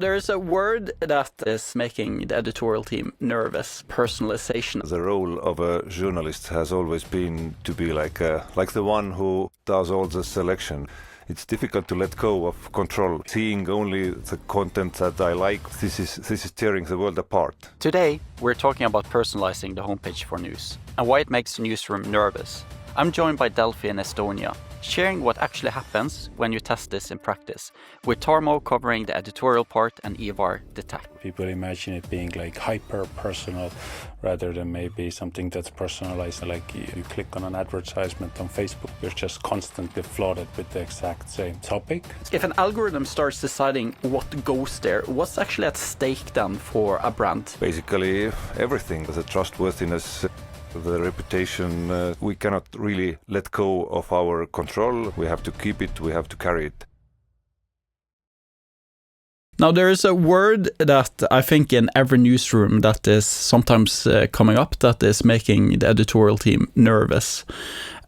There is a word that is making the editorial team nervous: personalization. The role of a journalist has always been to be like the one who does all the selection. It's difficult to let go of control. Seeing only the content that I like, this is tearing the world apart. Today, we're talking about personalizing the homepage for news and why it makes Newsroom nervous. I'm joined by Delfi in Estonia, sharing what actually happens when you test this in practice, with Tarmo covering the editorial part and Ivar the tech. People imagine it being like hyper-personal rather than maybe something that's personalized. Like you click on an advertisement on Facebook, you're just constantly flooded with the exact same topic. If an algorithm starts deciding what goes there, what's actually at stake then for a brand? Basically everything, the trustworthiness, the reputation, we cannot really let go of our control. We have to keep it, we have to carry it. Now, there is a word that I think in every newsroom that is sometimes coming up that is making the editorial team nervous.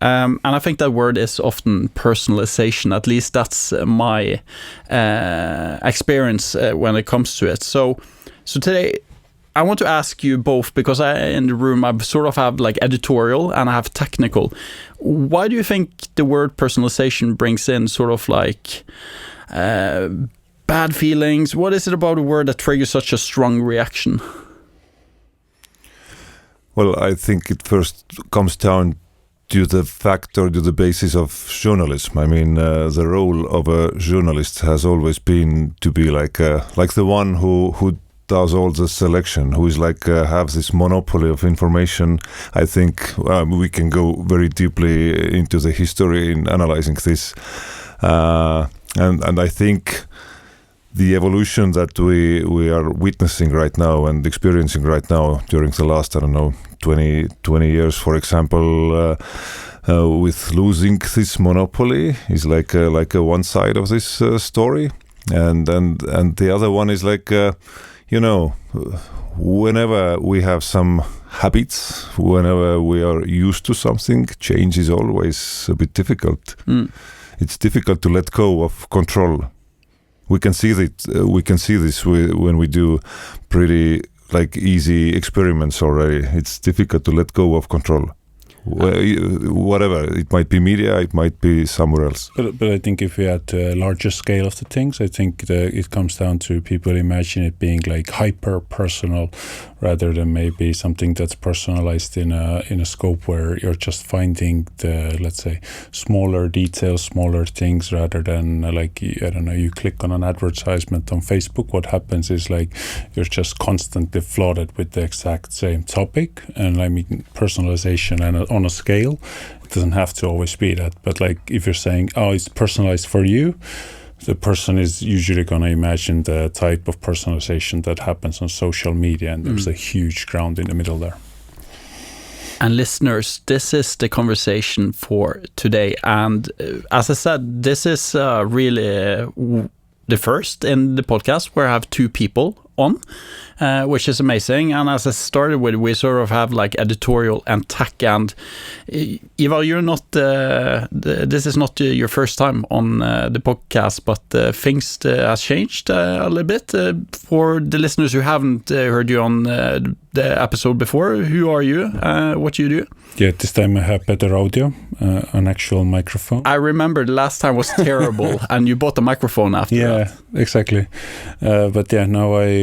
And I think that word is often personalization. At least that's my experience when it comes to it. So today, I want to ask you both, because in the room I sort of have like editorial and I have technical. Why do you think the word personalization brings in sort of like bad feelings? What is it about a word that triggers such a strong reaction? Well, I think it first comes down to the fact or to the basis of journalism. I mean, the role of a journalist has always been to be like the one who does all the selection, who is like have this monopoly of information. I think we can go very deeply into the history in analyzing this, and I think the evolution that we are witnessing right now and experiencing right now during the last, I don't know, 20 years, for example, with losing this monopoly is like a one side of this story, and the other one is like whenever we have some habits, whenever we are used to something, change is always a bit difficult. It's difficult to let go of control. We can see that. We can see this when we do pretty like easy experiments already. It's difficult to let go of control. Whatever, it might be media, it might be somewhere else. But I think if we had a larger scale of the things, I think it comes down to people imagine it being like hyper-personal rather than maybe something that's personalized in a scope where you're just finding the, let's say, smaller details, smaller things, rather than like, I don't know, you click on an advertisement on Facebook, what happens is like you're just constantly flooded with the exact same topic. And I mean, personalization and on a scale, it doesn't have to always be that, but like if you're saying, oh, it's personalized for you, the person is usually going to imagine the type of personalization that happens on social media, and there's a huge ground in the middle there. And listeners, this is the conversation for today, and as I said, this is really the first in the podcast where I have two people on, which is amazing. And as I started with, we sort of have like editorial and tech. And Ivar, you're not this is not your first time on the podcast, but things has changed a little bit for the listeners who haven't heard you on the episode before. Who are you? What do you do? Yeah, this time I have better audio, an actual microphone. I remember the last time was terrible, and you bought a microphone after that. Yeah, exactly. But yeah, now I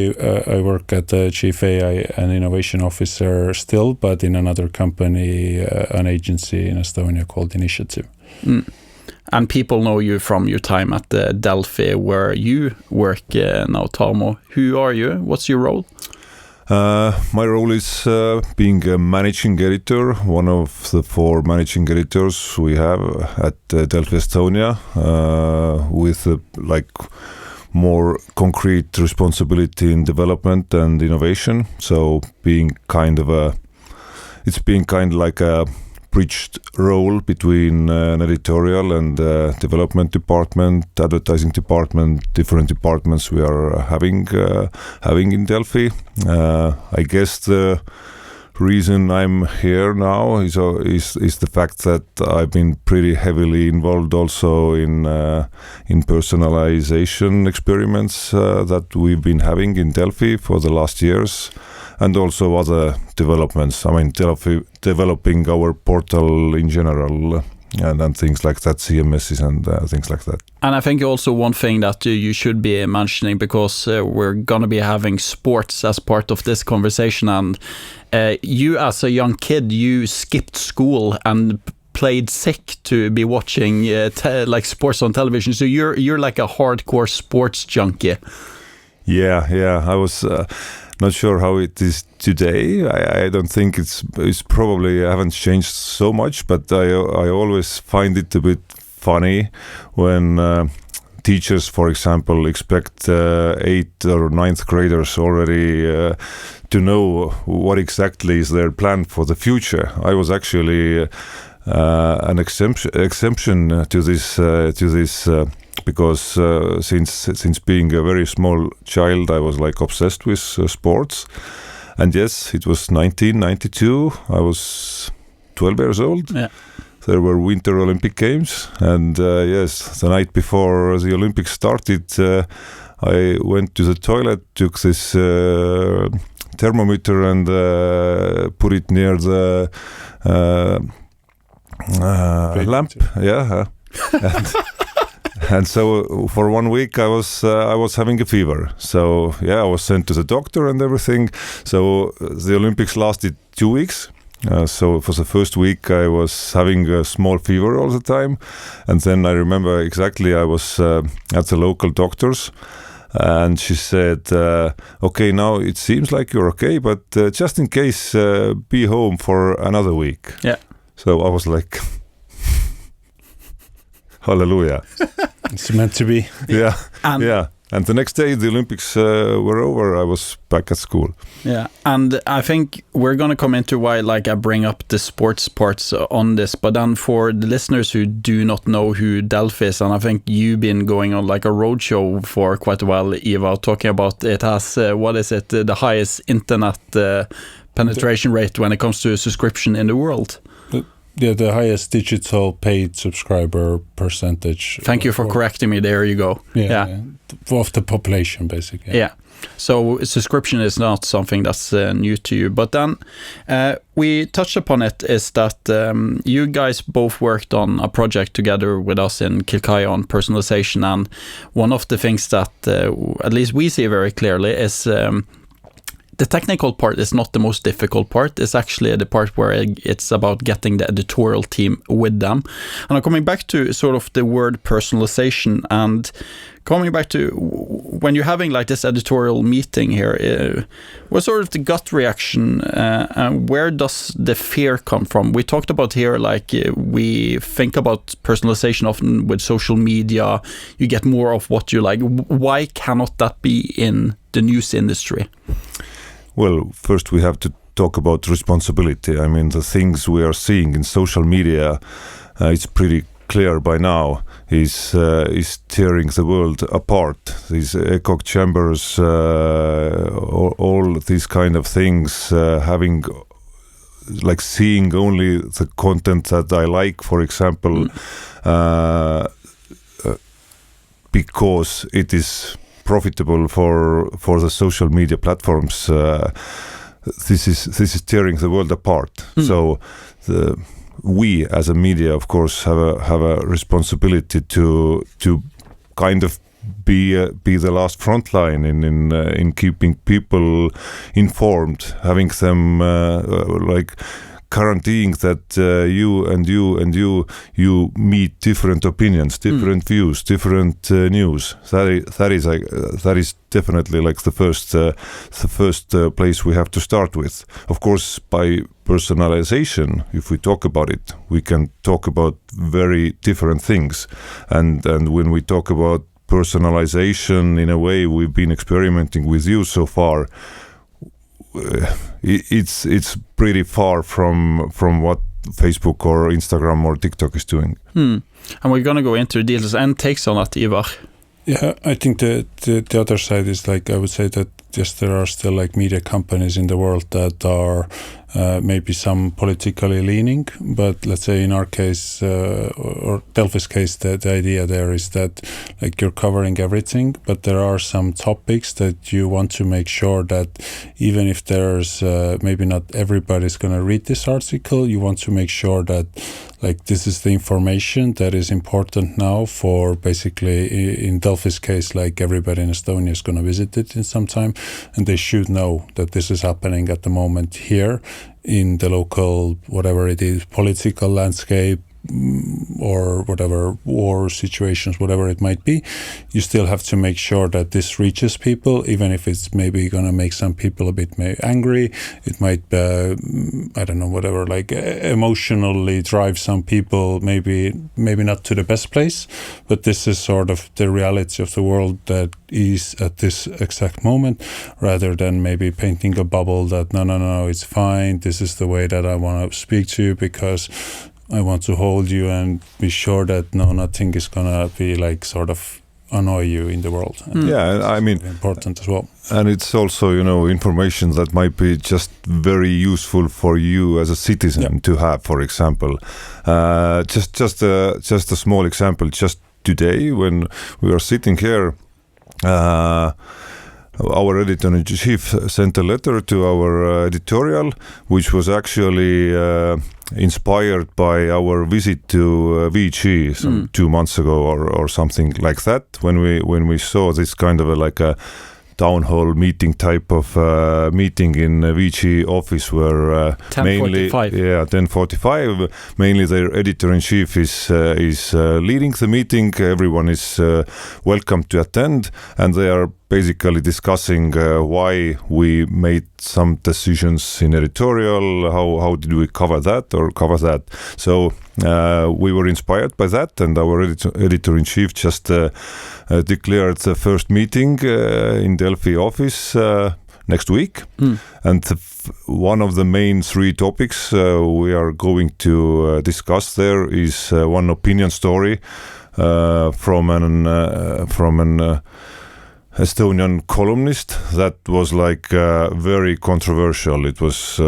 work at the Chief AI and Innovation Officer still, but in another company, an agency in Estonia called Initiative. And people know you from your time at the Delfi, where you work now, Tarmo. Who are you? What's your role? My role is being a managing editor, one of the 4 managing editors we have at Delfi Estonia, with like more concrete responsibility in development and innovation. So being kind of like a bridged role between an editorial and development department, advertising department, different departments we are having in Delfi. I guess the reason I'm here now is the fact that I've been pretty heavily involved also in personalization experiments that we've been having in Delfi for the last years, and also other developments. I mean, developing our portal in general. And things like that, CMSs and things like that. And I think also one thing that you should be mentioning, because we're going to be having sports as part of this conversation, and you as a young kid, you skipped school and played sick to be watching like sports on television. So you're like a hardcore sports junkie. Yeah. I was not sure how it is today. I don't think it's probably haven't changed so much, but I always find it a bit funny when teachers, for example, expect 8th or 9th graders already to know what exactly is their plan for the future. I was actually an exception to this. Because since being a very small child, I was like obsessed with sports. And yes, it was 1992. I was 12 years old. Yeah. There were Winter Olympic Games. And yes, the night before the Olympics started, I went to the toilet, took this thermometer and put it near the lamp. Yeah. And so for 1 week I was having a fever. So yeah, I was sent to the doctor and everything. So the Olympics lasted 2 weeks. So for the first week I was having a small fever all the time. And then I remember exactly I was at the local doctor's. And she said, okay, now it seems like you're okay, but just in case, be home for another week. Yeah. So I was like... Hallelujah. It's meant to be. Yeah. And the next day the Olympics were over, I was back at school. Yeah. And I think we're going to come into why I bring up the sports parts on this, but then for the listeners who do not know who Delfi is, and I think you've been going on like a roadshow for quite a while, Ivar, talking about it has, the highest internet penetration rate when it comes to subscription in the world. Yeah, the highest digital paid subscriber percentage. Thank you for correcting me. There you go. Yeah. Of the population, basically. Yeah. So subscription is not something that's new to you. But then we touched upon it, is that you guys both worked on a project together with us in Kilkaya on personalization. And one of the things that at least we see very clearly is... the technical part is not the most difficult part. It's actually the part where it's about getting the editorial team with them. And I'm coming back to sort of the word personalization, and coming back to when you're having like this editorial meeting here, what's sort of the gut reaction and where does the fear come from? We talked about here, like we think about personalization often with social media. You get more of what you like. Why cannot that be in the news industry? Well, first we have to talk about responsibility. I mean, the things we are seeing in social media, it's pretty clear by now, is tearing the world apart. These echo chambers, all these kind of things, having like seeing only the content that I like, for example, because it is profitable for the social media platforms. This is tearing the world apart. So we as a media, of course, have a responsibility to kind of be the last front line in keeping people informed, having them like guaranteeing that you meet different opinions, different views, different news. That is definitely like the first place we have to start with. Of course, by personalization, if we talk about it, we can talk about very different things. And when we talk about personalization, in a way, we've been experimenting with you so far. It's pretty far from what Facebook or Instagram or TikTok is doing. And we're going to go into details and takes on that, Ivar. Yeah, I think the other side is like, I would say that yes, there are still like media companies in the world that are maybe some politically leaning, but let's say in our case, or Delfi's case, the idea there is that like you're covering everything, but there are some topics that you want to make sure that even if there's maybe not everybody's going to read this article, you want to make sure that like this is the information that is important now for basically, in Delfi's case, like everybody in Estonia is going to visit it in some time, and they should know that this is happening at the moment here in the local, whatever it is, political landscape, or whatever, war situations, whatever it might be. You still have to make sure that this reaches people, even if it's maybe going to make some people a bit angry. It might, I don't know, whatever, like emotionally drive some people, maybe not to the best place, but this is sort of the reality of the world that is at this exact moment, rather than maybe painting a bubble that no, it's fine, this is the way that I want to speak to you because I want to hold you and be sure that nothing is gonna be like sort of annoy you in the world. Yeah, I mean, important as well. And it's also, information that might be just very useful for you as a citizen to have. For example, just a small example. Just today, when we were sitting here, our editor-in-chief sent a letter to our editorial, which was actually inspired by our visit to VG some 2 months ago or something like that, when we saw this kind of like a town hall meeting type of meeting in VG office where 10:45 mainly their editor-in-chief is leading the meeting. Everyone is welcome to attend, and they are basically discussing why we made some decisions in editorial, how did we cover that. So we were inspired by that, and our editor-in-chief just declared the first meeting in Delfi office next week. And one of the main 3 topics we are going to discuss there is one opinion story from an Estonian columnist that was like very controversial. It was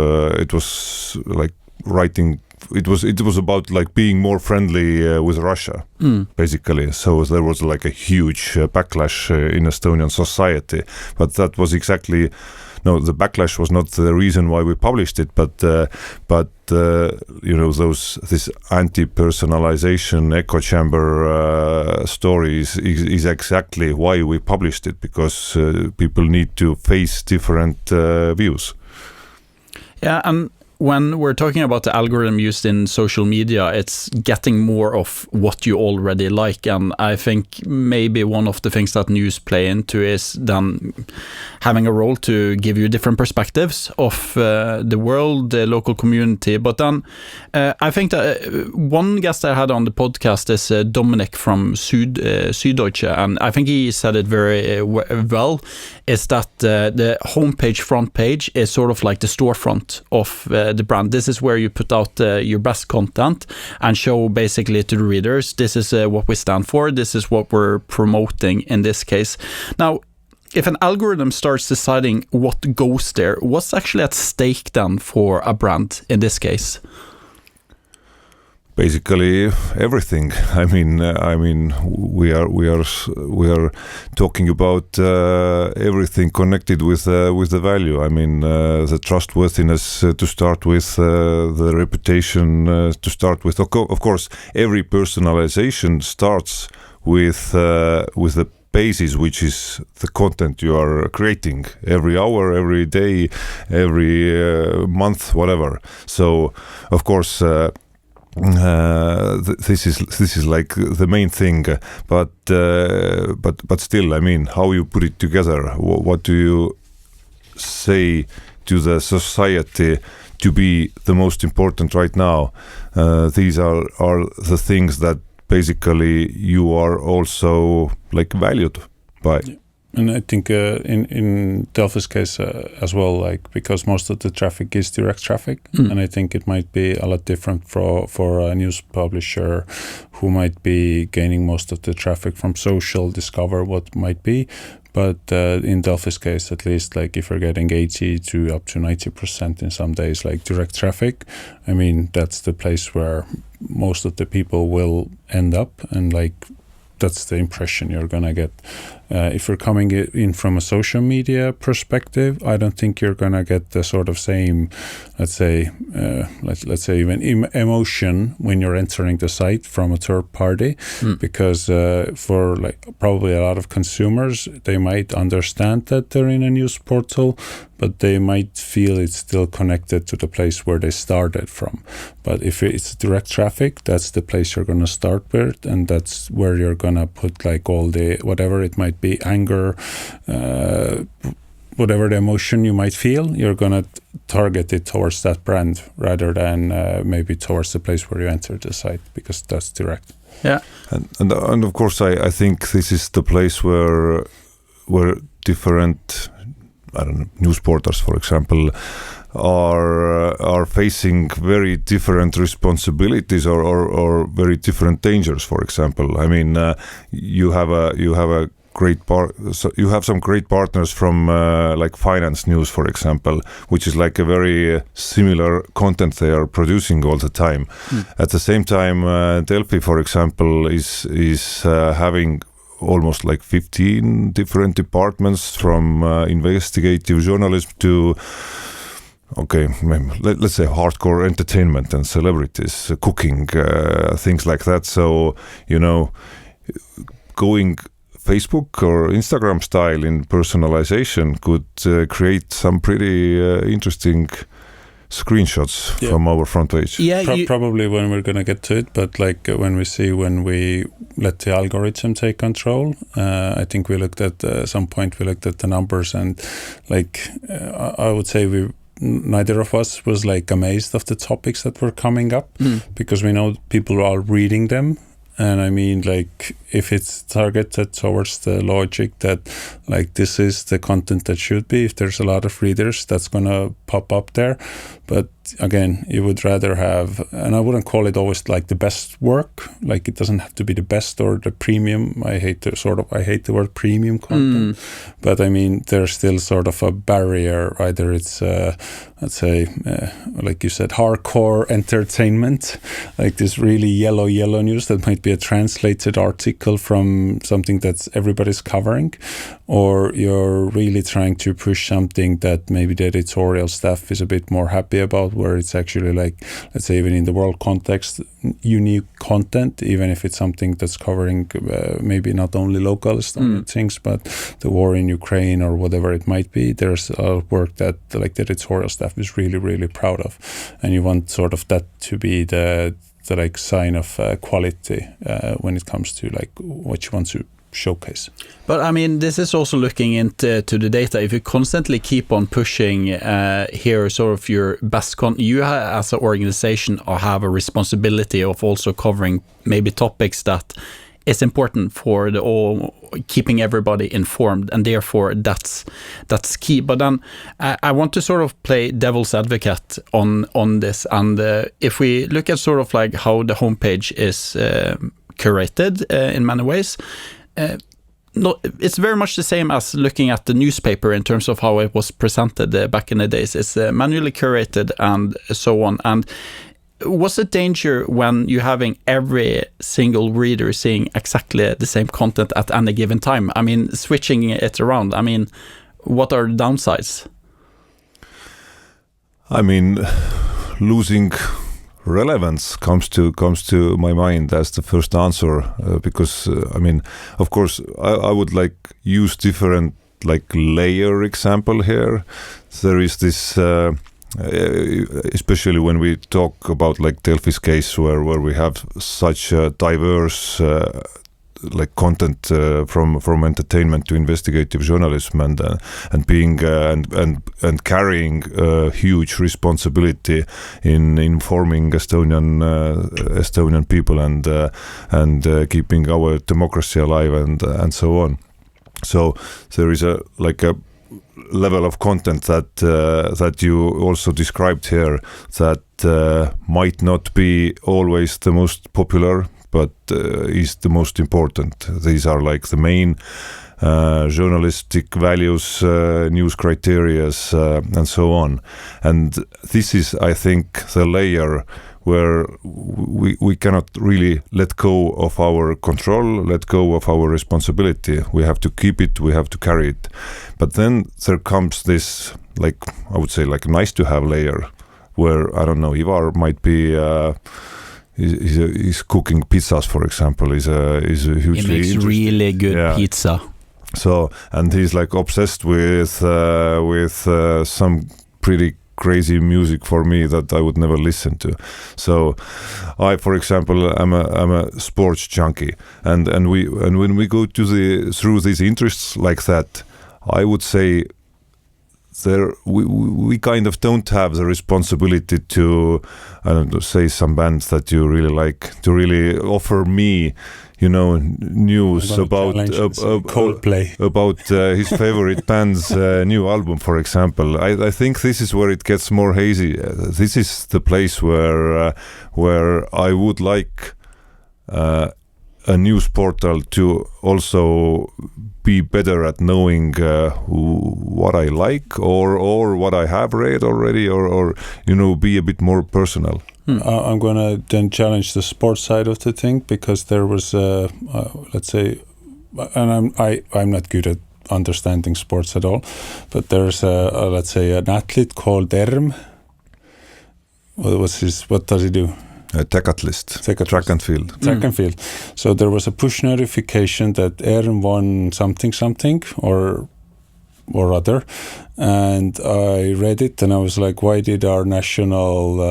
like writing. It was about like being more friendly with Russia, basically. So there was like a huge backlash in Estonian society. But that was exactly the backlash was not the reason why we published it, but this anti-personalization echo chamber stories is exactly why we published it, because people need to face different views. Yeah, and when we're talking about the algorithm used in social media, it's getting more of what you already like. And I think maybe one of the things that news play into is then having a role to give you different perspectives of the world, the local community. But then I think that one guest I had on the podcast is Dominic from Süddeutsche, and I think he said it very well, is that the homepage, front page is sort of like the storefront of the brand. This is where you put out your best content and show basically to the readers, this is what we stand for, this is what we're promoting in this case. Now, if an algorithm starts deciding what goes there, what's actually at stake then for a brand in this case? Basically everything. I mean, we are talking about everything connected with the value. I mean, the trustworthiness to start with, the reputation to start with. Of course, every personalization starts with the basis, which is the content you are creating every hour, every day, every month, whatever. So, of course. This is like the main thing, but still, I mean, how you put it together, what do you say to the society to be the most important right now? These are the things that basically you are also like valued by. Yeah. And I think in Delfi's case as well, like because most of the traffic is direct traffic, and I think it might be a lot different for a news publisher who might be gaining most of the traffic from social, discover what might be. But in Delfi's case, at least, like if you're getting 80 to up to 90% in some days, like direct traffic, I mean, that's the place where most of the people will end up, and like that's the impression you're gonna get. If you're coming in from a social media perspective, I don't think you're gonna get the sort of same, let's say even emotion when you're entering the site from a third party, because for like probably a lot of consumers, they might understand that they're in a news portal, but they might feel it's still connected to the place where they started from. But if it's direct traffic, that's the place you're going to start with, and that's where you're going to put like all the, whatever it might be, anger, whatever the emotion you might feel, you're going to target it towards that brand rather than maybe towards the place where you enter the site, because that's direct. Yeah. And of course, I think this is the place where different, I don't know, news portals, for example, are facing very different responsibilities or very different dangers. For example, I mean, you have some great partners from like finance news, for example, which is like a very similar content they are producing all the time. At the same time, Delfi, for example, is having almost like 15 different departments, from investigative journalism to, let's say hardcore entertainment and celebrities, cooking, things like that. So, you know, going Facebook or Instagram style in personalization could create some pretty interesting screenshots from our front page. Yeah, probably when we're going to get to it, but like when we let the algorithm take control, I think we looked at some point we looked at the numbers, and like I would say neither of us was like amazed of the topics that were coming up, because we know people are reading them. And I mean, like, if it's targeted towards the logic that, like, this is the content that should be, if there's a lot of readers, that's going to pop up there. But again, you would rather have, and I wouldn't call it always like the best work. Like, it doesn't have to be the best or the premium. I hate the word premium content. But I mean, there's still sort of a barrier. Either it's, let's say, like you said, hardcore entertainment, like this really yellow news that might be a translated article from something that's everybody's covering, or you're really trying to push something that maybe the editorial staff is a bit more happy about, where it's actually like, let's say, even in the world context, unique content, even if it's something that's covering maybe not only local Estonian things, but the war in Ukraine or whatever it might be. There's work that like the editorial staff is really, really proud of, and you want sort of that to be the like sign of quality when it comes to like what you want to showcase. But I mean, this is also looking into the data. If you constantly keep on pushing here sort of your best content, you as an organization have a responsibility of also covering maybe topics that is important for keeping everybody informed, and therefore that's key. But then I want to sort of play devil's advocate on this, and if we look at sort of like how the homepage is curated in many ways, it's very much the same as looking at the newspaper in terms of how it was presented back in the days. It's manually curated and so on. And what's the danger when you're having every single reader seeing exactly the same content at any given time? I mean, switching it around, I mean, what are the downsides? I mean, losing relevance comes to my mind as the first answer, because I mean, of course, I would like use different like layer example here. There is this especially when we talk about like Delfi's case, where we have such diverse like content from entertainment to investigative journalism, and being and carrying a huge responsibility in informing Estonian people and keeping our democracy alive and so on. So there is a level of content that you also described here that might not be always the most popular, but is the most important. These are like the main journalistic values, news criterias, and so on. And this is, I think, the layer where we cannot really let go of our control, let go of our responsibility. We have to keep it, we have to carry it. But then there comes this, like, I would say, like, nice to have layer where, I don't know, Ivar might be he's cooking pizzas, for example. He's a hugely he makes really good pizza. So, and he's like obsessed with some pretty crazy music for me that I would never listen to. So I, for example, I'm a sports junkie, and when we go through these interests like that, I would say we kind of don't have the responsibility to, I don't know, say some bands that you really like, to really offer me, you know, news about Coldplay, about his favorite band's new album, for example. I think this is where it gets more hazy. This is the place where I would like a news portal to also be better at knowing what I like or what I have read already, or you know, be a bit more personal. I'm going to then challenge the sports side of the thing, because there was let's say, and I'm not good at understanding sports at all, but there's let's say an athlete called Erm. What does he do? Decathlist, track and field. Track and field. So there was a push notification that Aaron won something or other, and I read it and I was like, why did our national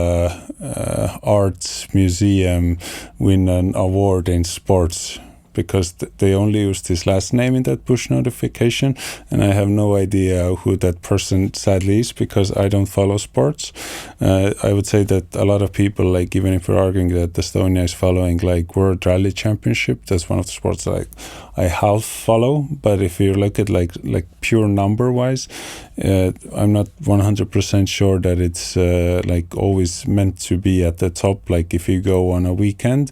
arts museum win an award in sports? Because they only used his last name in that push notification, and I have no idea who that person sadly is, because I don't follow sports. I would say that a lot of people, like, even if we're arguing that Estonia is following like World Rally Championship, that's one of the sports that I half follow. But if you look at like pure number wise, I'm not 100% sure that it's like always meant to be at the top. Like if you go on a weekend,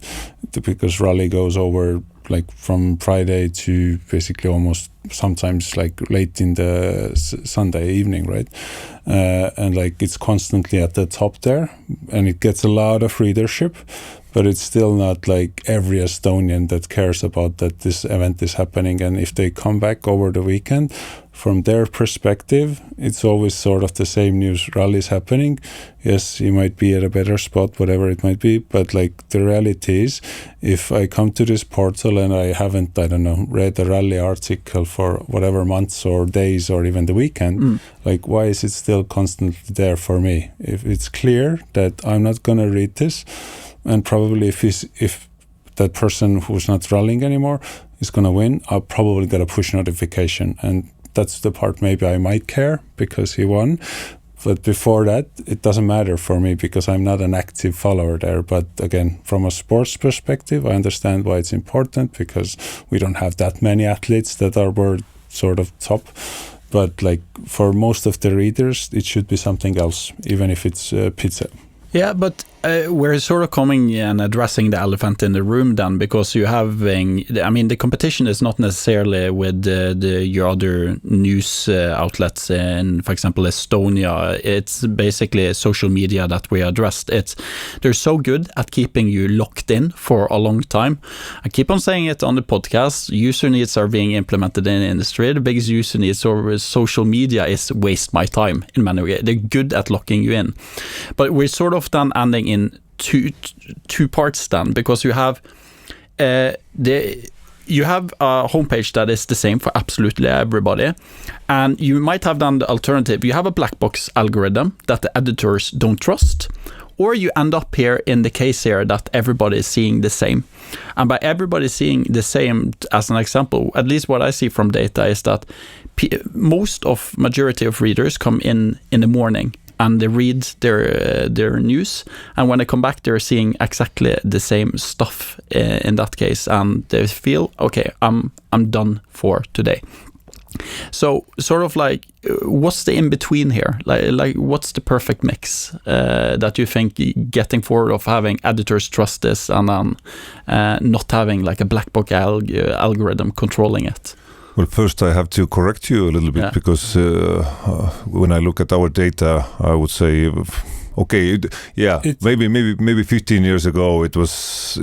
because rally goes over like from Friday to basically almost sometimes like late in the Sunday evening, right? And like it's constantly at the top there, and it gets a lot of readership, but it's still not like every Estonian that cares about that this event is happening. And if they come back over the weekend, from their perspective, it's always sort of the same news. Rally's happening. Yes, you might be at a better spot, whatever it might be. But like the reality is, if I come to this portal and I haven't, I don't know, read a rally article for whatever months or days or even the weekend, like why is it still constantly there for me? If it's clear that I'm not going to read this, and probably if that person who's not rallying anymore is going to win, I'll probably get a push notification. And that's the part maybe I might care because he won. But before that, it doesn't matter for me because I'm not an active follower there. But again, from a sports perspective, I understand why it's important, because we don't have that many athletes that are world sort of top. But like for most of the readers, it should be something else, even if it's pizza. Yeah, but we're sort of coming and addressing the elephant in the room then, because you having, I mean, the competition is not necessarily with your other news outlets in, for example, Estonia. It's basically social media that we addressed. They're so good at keeping you locked in for a long time. I keep on saying it on the podcast. User needs are being implemented in the industry. The biggest user needs over social media is waste my time in many ways. They're good at locking you in. But we're sort of then ending in two parts then, because you have a homepage that is the same for absolutely everybody, and you might have done the alternative. You have a black box algorithm that the editors don't trust, or you end up here in the case here that everybody is seeing the same. And by everybody seeing the same, as an example, at least what I see from data is that majority of readers come in the morning and they read their news, and when they come back, they're seeing exactly the same stuff in that case, and they feel, okay, I'm done for today. So sort of like, what's the in between here? Like what's the perfect mix that you think getting forward of having editors trust this and then not having like a black box algorithm controlling it? Well, first I have to correct you a little bit because when I look at our data, I would say, okay, maybe 15 years ago it was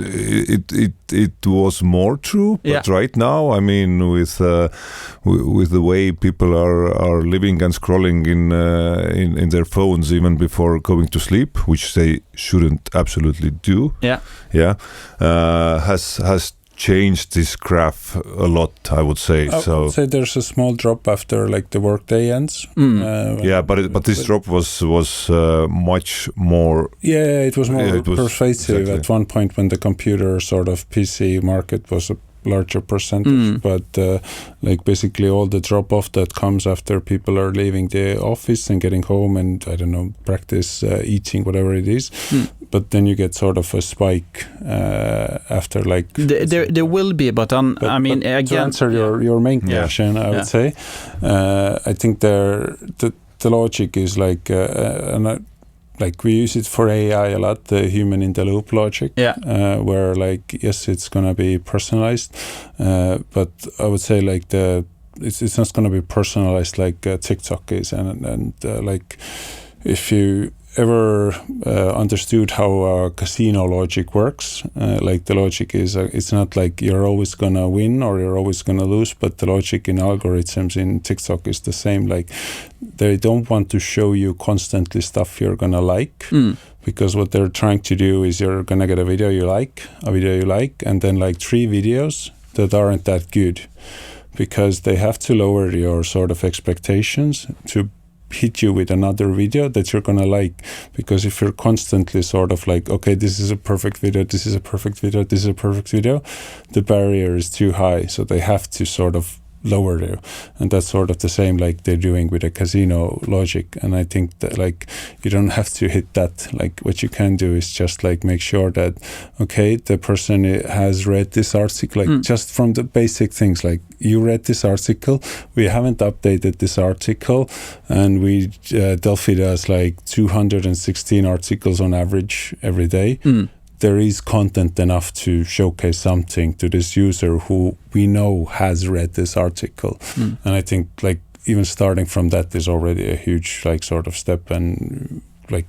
more true, but right now, I mean, with the way people are living and scrolling in their phones even before going to sleep, which they shouldn't absolutely do, has changed this graph a lot, I would say. I would say there's a small drop after like the workday ends. But this drop was much more. Yeah, it was more pervasive at one point when the computer sort of PC market was a larger percentage, but like basically all the drop off that comes after people are leaving the office and getting home and I don't know, practice eating, whatever it is, but then you get sort of a spike after like there will be, but I mean, again, to answer your main question, I would say I think the logic is like like we use it for AI a lot, the human in the loop logic, where like, yes, it's going to be personalized, but I would say like it's not going to be personalized like TikTok is. And like if you ever understood how casino logic works, like the logic is it's not like you're always going to win or you're always going to lose, but the logic in algorithms in TikTok is the same. Like they don't want to show you constantly stuff you're going to like, because what they're trying to do is you're going to get a video you like, and then like 3 videos that aren't that good, because they have to lower your sort of expectations to hit you with another video that you're gonna like. Because if you're constantly sort of like, okay, this is a perfect video, this is a perfect video, this is a perfect video, the barrier is too high, so they have to sort of lower you. And that's sort of the same like they're doing with a casino logic. And I think that like you don't have to hit that. Like what you can do is just like make sure that, okay, the person has read this article, like just from the basic things, like you read this article, we haven't updated this article, and we Delfi does like 216 articles on average every day. There is content enough to showcase something to this user who we know has read this article. And I think like even starting from that is already a huge like sort of step, and like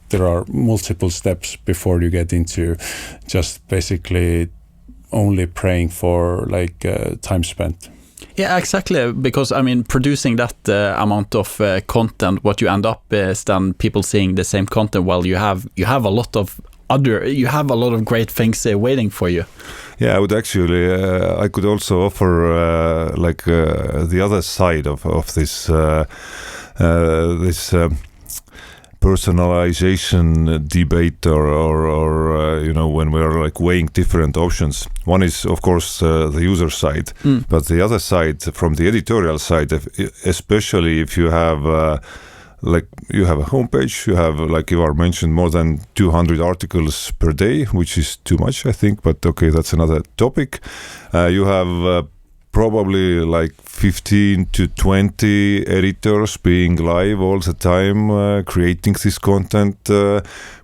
there are multiple steps before you get into just basically only praying for like time spent. Yeah, exactly. Because I mean, producing that amount of content, what you end up is then people seeing the same content while you have a lot of great things waiting for you. Yeah, I would actually, I could also offer the other side of this personalization debate, or you know, when we are like weighing different options. One is of course the user side, but the other side, from the editorial side, especially if you have like you have a homepage, you have, like Ivar mentioned, more than 200 articles per day, which is too much, I think, but okay, that's another topic. You have probably like 15 to 20 editors being live all the time, creating this content,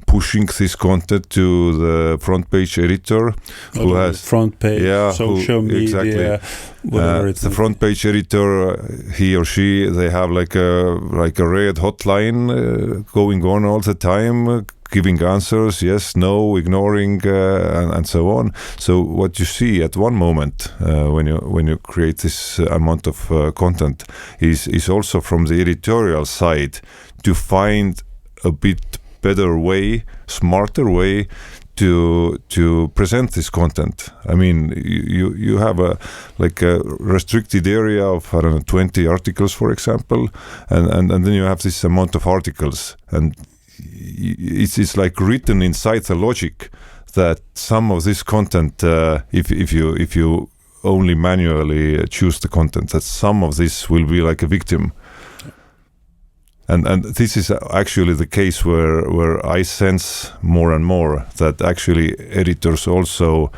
pushing this content to the front page editor, who has front page, social media, exactly. Whatever The front page editor, he or she, they have like a red hotline going on all the time, giving answers, yes, no, ignoring, and so on. So what you see at one moment when you create this amount of content is also from the editorial side to find a bit better way, smarter way to present this content. I mean, you have a restricted area of, I don't know, 20 articles, for example, and then you have this amount of articles, and it's like written inside the logic that some of this content, if you only manually choose the content, that some of this will be like a victim. And this is actually the case where I sense more and more that actually editors also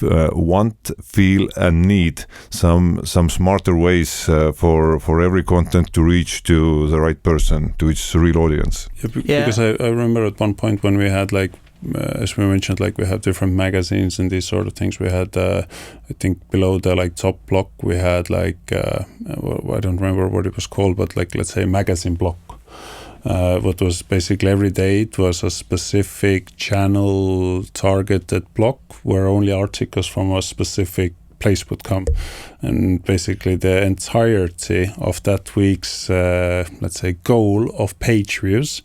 want, feel, and need some smarter ways for every content to reach to the right person, to its real audience. Yeah, because I remember at one point when we had like as we mentioned, like we have different magazines and these sort of things. We had, I think, below the like top block, we had like I don't remember what it was called, but like let's say magazine block. What was basically every day it was a specific channel targeted block where only articles from a specific place would come, and basically the entirety of that week's let's say goal of page views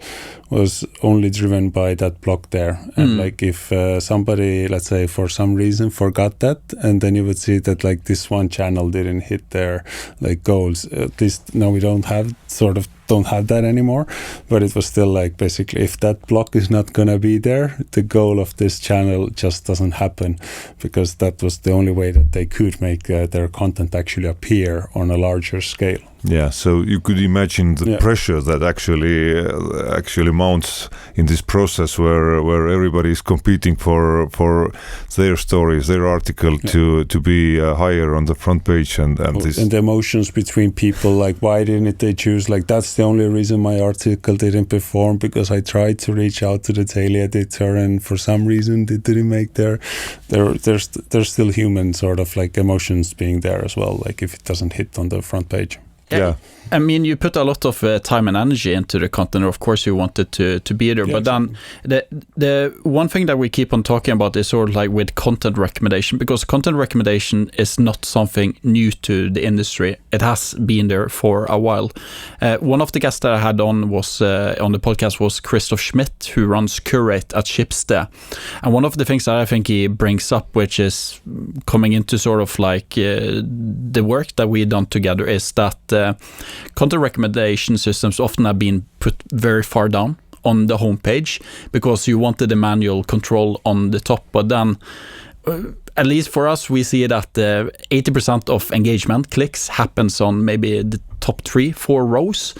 was only driven by that block there. And like if somebody, let's say for some reason forgot that, and then you would see that like this one channel didn't hit their like goals. At least now we don't have that anymore, but it was still like basically if that block is not gonna be there, the goal of this channel just doesn't happen, because that was the only way that they could make their content actually appear on a larger scale. Yeah, so you could imagine the pressure that actually mounts in this process where everybody is competing for their stories, their article to be higher on the front page, and the emotions between people, like why didn't they choose, like that's the only reason my article didn't perform, because I tried to reach out to the daily editor and for some reason they didn't make there's still human sort of like emotions being there as well, like if it doesn't hit on the front page. Yeah. I mean, you put a lot of time and energy into the content. Of course, you wanted to be there, but then the one thing that we keep on talking about is sort of like with content recommendation, because content recommendation is not something new to the industry. It has been there for a while. One of the guests that I had on was on the podcast was Christoph Schmidt, who runs Curate at Schibsted. And one of the things that I think he brings up, which is coming into sort of like the work that we've done together, is that content recommendation systems often have been put very far down on the homepage because you wanted the manual control on the top. But then, at least for us, we see that 80% of engagement clicks happens on maybe the top 3-4 rows.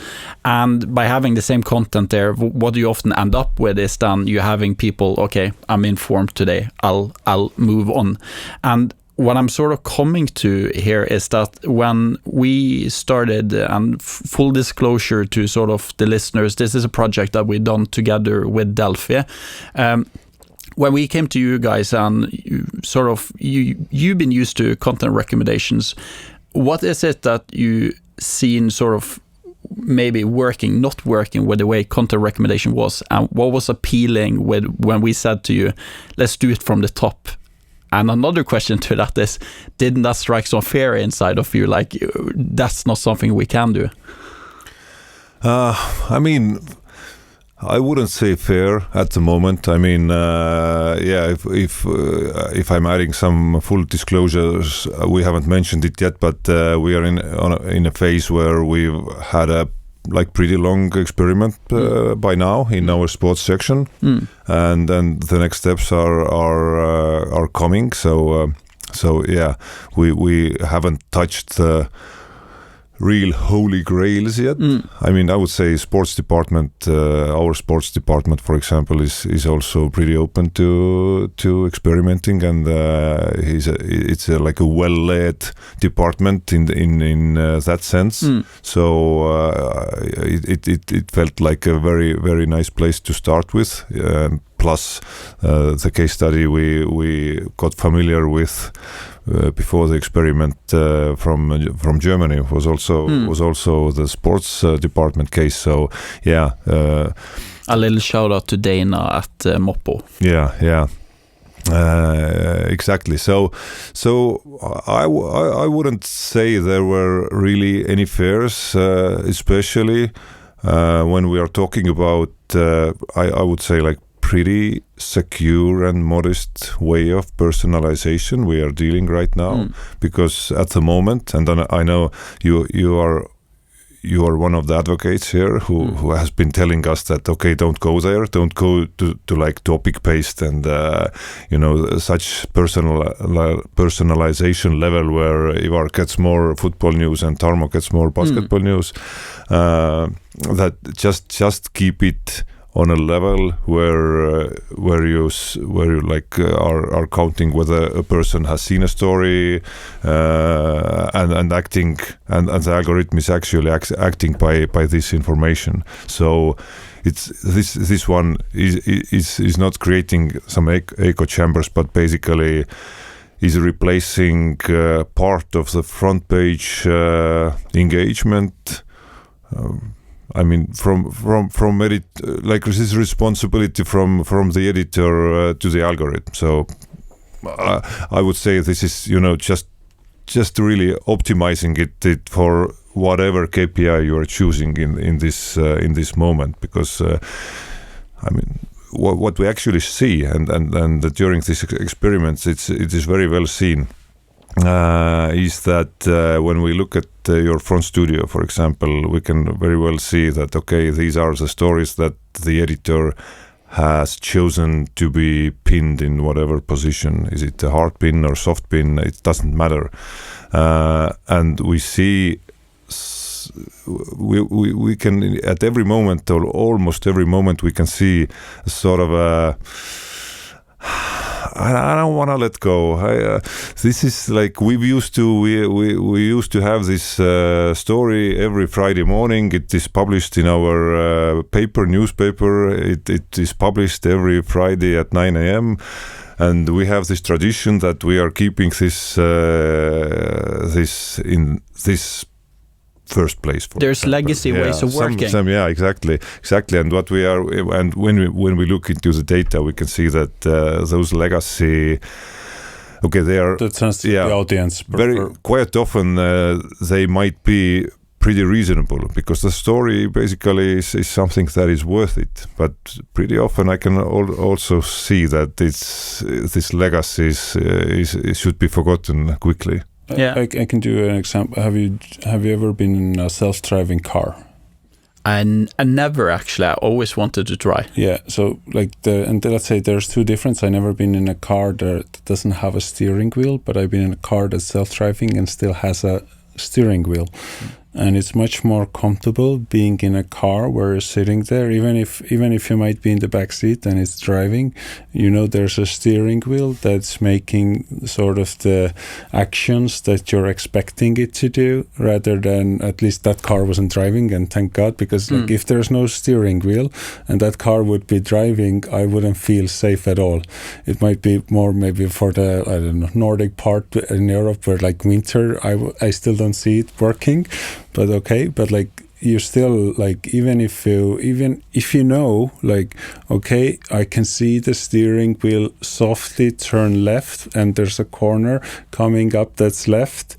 And by having the same content there, what you often end up with is then you having people, okay, I'm informed today, I'll move on. And what I'm sort of coming to here is that when we started, and full disclosure to sort of the listeners, this is a project that we've done together with Delfi. When we came to you guys and you've been used to content recommendations, what is it that you seen sort of maybe working, not working with the way content recommendation was, and what was appealing with when we said to you, let's do it from the top? And another question to that is, didn't that strike some fear inside of you? Like, that's not something we can do. I mean, I wouldn't say fear at the moment. I mean, if I'm adding some full disclosures, we haven't mentioned it yet, but we are in a phase where we've had a pretty long experiment by now in our sports section, and then the next steps are coming. So yeah, we haven't touched the real holy grails yet. I mean, I would say sports department, our sports department, for example, is also pretty open to experimenting, and it's like a well-led department in that sense. So it felt like a very, very nice place to start with. Plus, the case study we got familiar with before the experiment from Germany was also the sports department case. So yeah, a little shout out to Dana at Moppo. Yeah. Exactly. So I wouldn't say there were really any fears, especially when we are talking about I would say like pretty secure and modest way of personalization we are dealing right now, because at the moment, and then I know you are one of the advocates here who has been telling us that, okay, don't go there, don't go to like topic based and such personalization level where Ivar gets more football news and Tarmo gets more basketball news, that just keep it on a level where you like are counting whether a person has seen a story and acting, and the algorithm is actually acting by this information. So it's this one is not creating some echo chambers, but basically is replacing part of the front page engagement. I mean, from edit, like this is responsibility from the editor to the algorithm. So I would say this is, you know, just really optimizing it for whatever KPI you are choosing in this moment, because I mean, what we actually see and during these experiments, it is very well seen. Is that when we look at your front studio, for example, we can very well see that, okay, these are the stories that the editor has chosen to be pinned in whatever position. Is it a hard pin or soft pin? It doesn't matter. And we see, we can at every moment, or almost every moment, we can see sort of a, I don't want to let go. This is like we used to have this story every Friday morning. It is published in our newspaper. It is published every Friday at 9 a.m. And we have this tradition that we are keeping this in this first place. There's legacy ways of working. Exactly. And what we are, and when we look into the data, we can see that those legacy, okay, they are, that tends to the audience quite often they might be pretty reasonable, because the story basically is something that is worth it. But pretty often I can also see that this legacy should be forgotten quickly. Yeah, I can do an example. Have you ever been in a self-driving car? I never actually. I always wanted to try. Yeah, so like let's say there's two differences. I've never been in a car that doesn't have a steering wheel, but I've been in a car that's self-driving and still has a steering wheel. And it's much more comfortable being in a car where you're sitting there, even if you might be in the back seat and it's driving, you know, there's a steering wheel that's making sort of the actions that you're expecting it to do, rather than, at least that car wasn't driving, and thank God, because like, if there's no steering wheel and that car would be driving, I wouldn't feel safe at all. It might be more maybe for the, I don't know, Nordic part in Europe where like winter, I still don't see it working. But okay, but like you still, like, even if you know, like, okay, I can see the steering wheel softly turn left and there's a corner coming up that's left,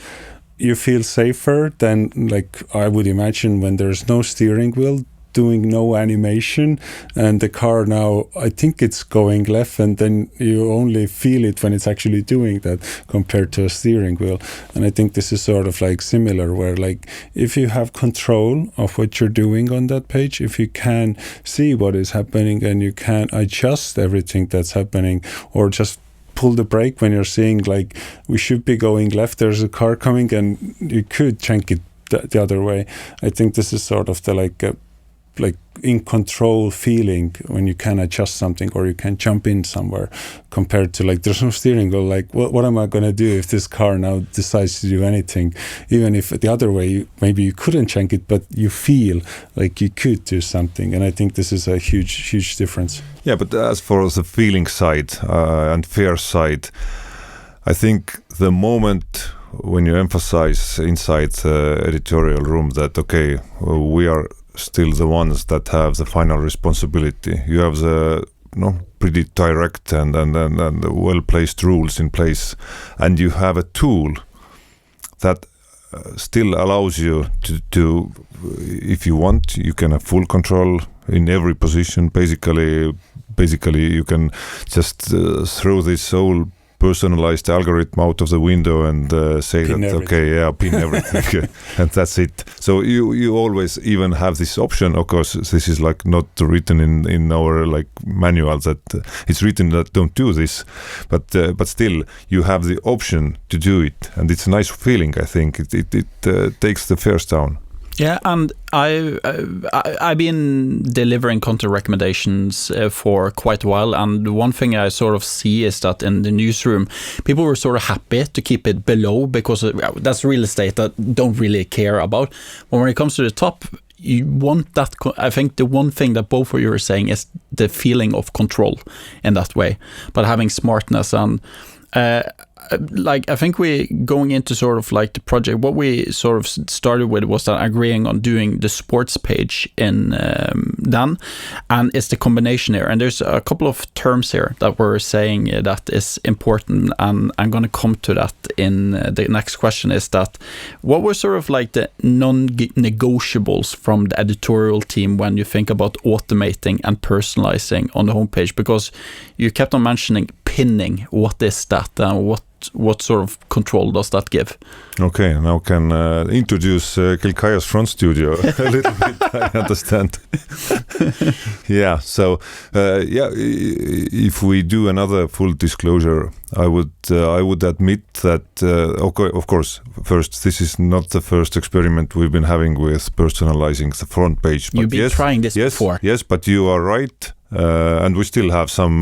you feel safer than, like, I would imagine when there's no steering wheel, doing no animation, and the car now, I think it's going left, and then you only feel it when it's actually doing that, compared to a steering wheel. And I think this is sort of like similar, where like if you have control of what you're doing on that page, if you can see what is happening and you can adjust everything that's happening, or just pull the brake when you're seeing like we should be going left, there's a car coming, and you could change it the other way. I think this is sort of the like in control feeling when you can adjust something or you can jump in somewhere, compared to like there's no steering wheel. Like what am I going to do if this car now decides to do anything? Even if the other way, maybe you couldn't change it, but you feel like you could do something. And I think this is a huge difference. Yeah, but as for the feeling side and fear side, I think the moment when you emphasize inside the editorial room that, okay, we are still the ones that have the final responsibility. You have the pretty direct and well-placed rules in place, and you have a tool that still allows you to, if you want, you can have full control in every position. Basically you can just throw this whole personalized algorithm out of the window and say pin that everything. Okay, yeah, pin everything, and that's it. So you always even have this option. Of course, this is like not written in our like manual that it's written that don't do this, but still you have the option to do it, and it's a nice feeling. I think it takes the fears down. Yeah, and I've been delivering content recommendations for quite a while, and one thing I sort of see is that in the newsroom, people were sort of happy to keep it below because that's real estate that don't really care about. But when it comes to the top, you want that. I think the one thing that both of you are saying is the feeling of control in that way, but having smartness and. Like I think we going into sort of like the project, what we sort of started with was that agreeing on doing the sports page in Dan, and it's the combination here. And there's a couple of terms here that we're saying that is important, and I'm going to come to that in the next question. Is that what were sort of like the non-negotiables from the editorial team when you think about automating and personalizing on the homepage? Because you kept on mentioning pinning. What is that, and what sort of control does that give? Okay, now can introduce Kilkaya's front studio a little bit. I understand. Yeah, so if we do another full disclosure, I would admit that okay, of course, first, this is not the first experiment we've been having with personalizing the front page. But you've been trying this before. Yes, but you are right. And we still have some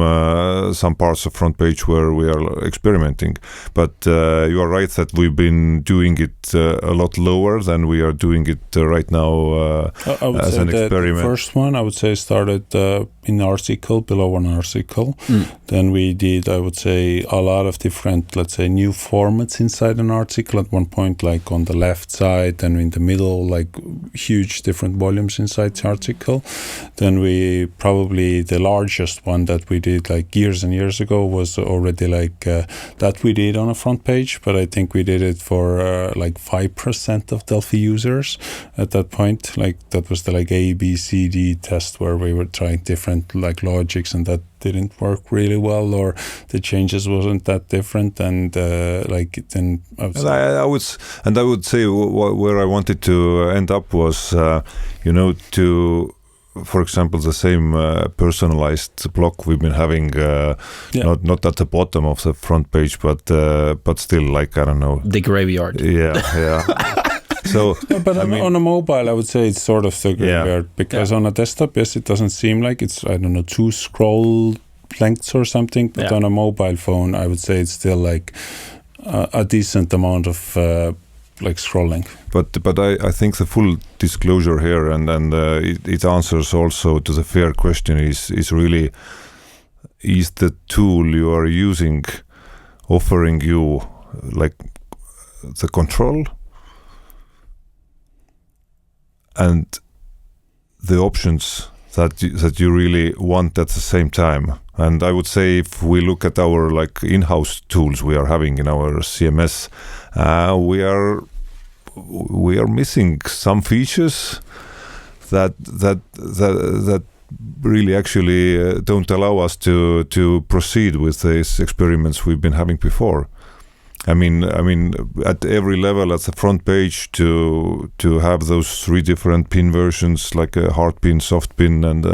parts of front page where we are experimenting, but you are right that we've been doing it a lot lower than we are doing it right now I would as say an experiment. The first one, I would say, started in article, below an article. Then we did, I would say, a lot of different, let's say, new formats inside an article. At one point, like on the left side, and in the middle, like huge different volumes inside the article. Then we probably the largest one that we did like years and years ago was already like that we did on a front page, but I think we did it for like 5% of Delfi users at that point. Like that was the like A, B, C, D test where we were trying different like logics, and that didn't work really well, or the changes wasn't that different, and like then I would say where I wanted to end up was to, for example, the same personalized block we've been having, not at the bottom of the front page, but still, like, I don't know, the graveyard. Yeah. So, but on a mobile, I would say it's sort of the graveyard, because on a desktop, yes, it doesn't seem like it's, I don't know, 2 scroll lengths or something, but on a mobile phone, I would say it's still like a decent amount of like scrolling. But I think the full disclosure here, and it answers also to the fair question, is really, is the tool you are using offering you like the control and the options that you really want at the same time? And I would say, if we look at our like in-house tools we are having in our CMS, we are missing some features that really actually don't allow us to proceed with these experiments we've been having before. I mean, at every level, at the front page, to have those 3 different pin versions, like a hard pin, soft pin, and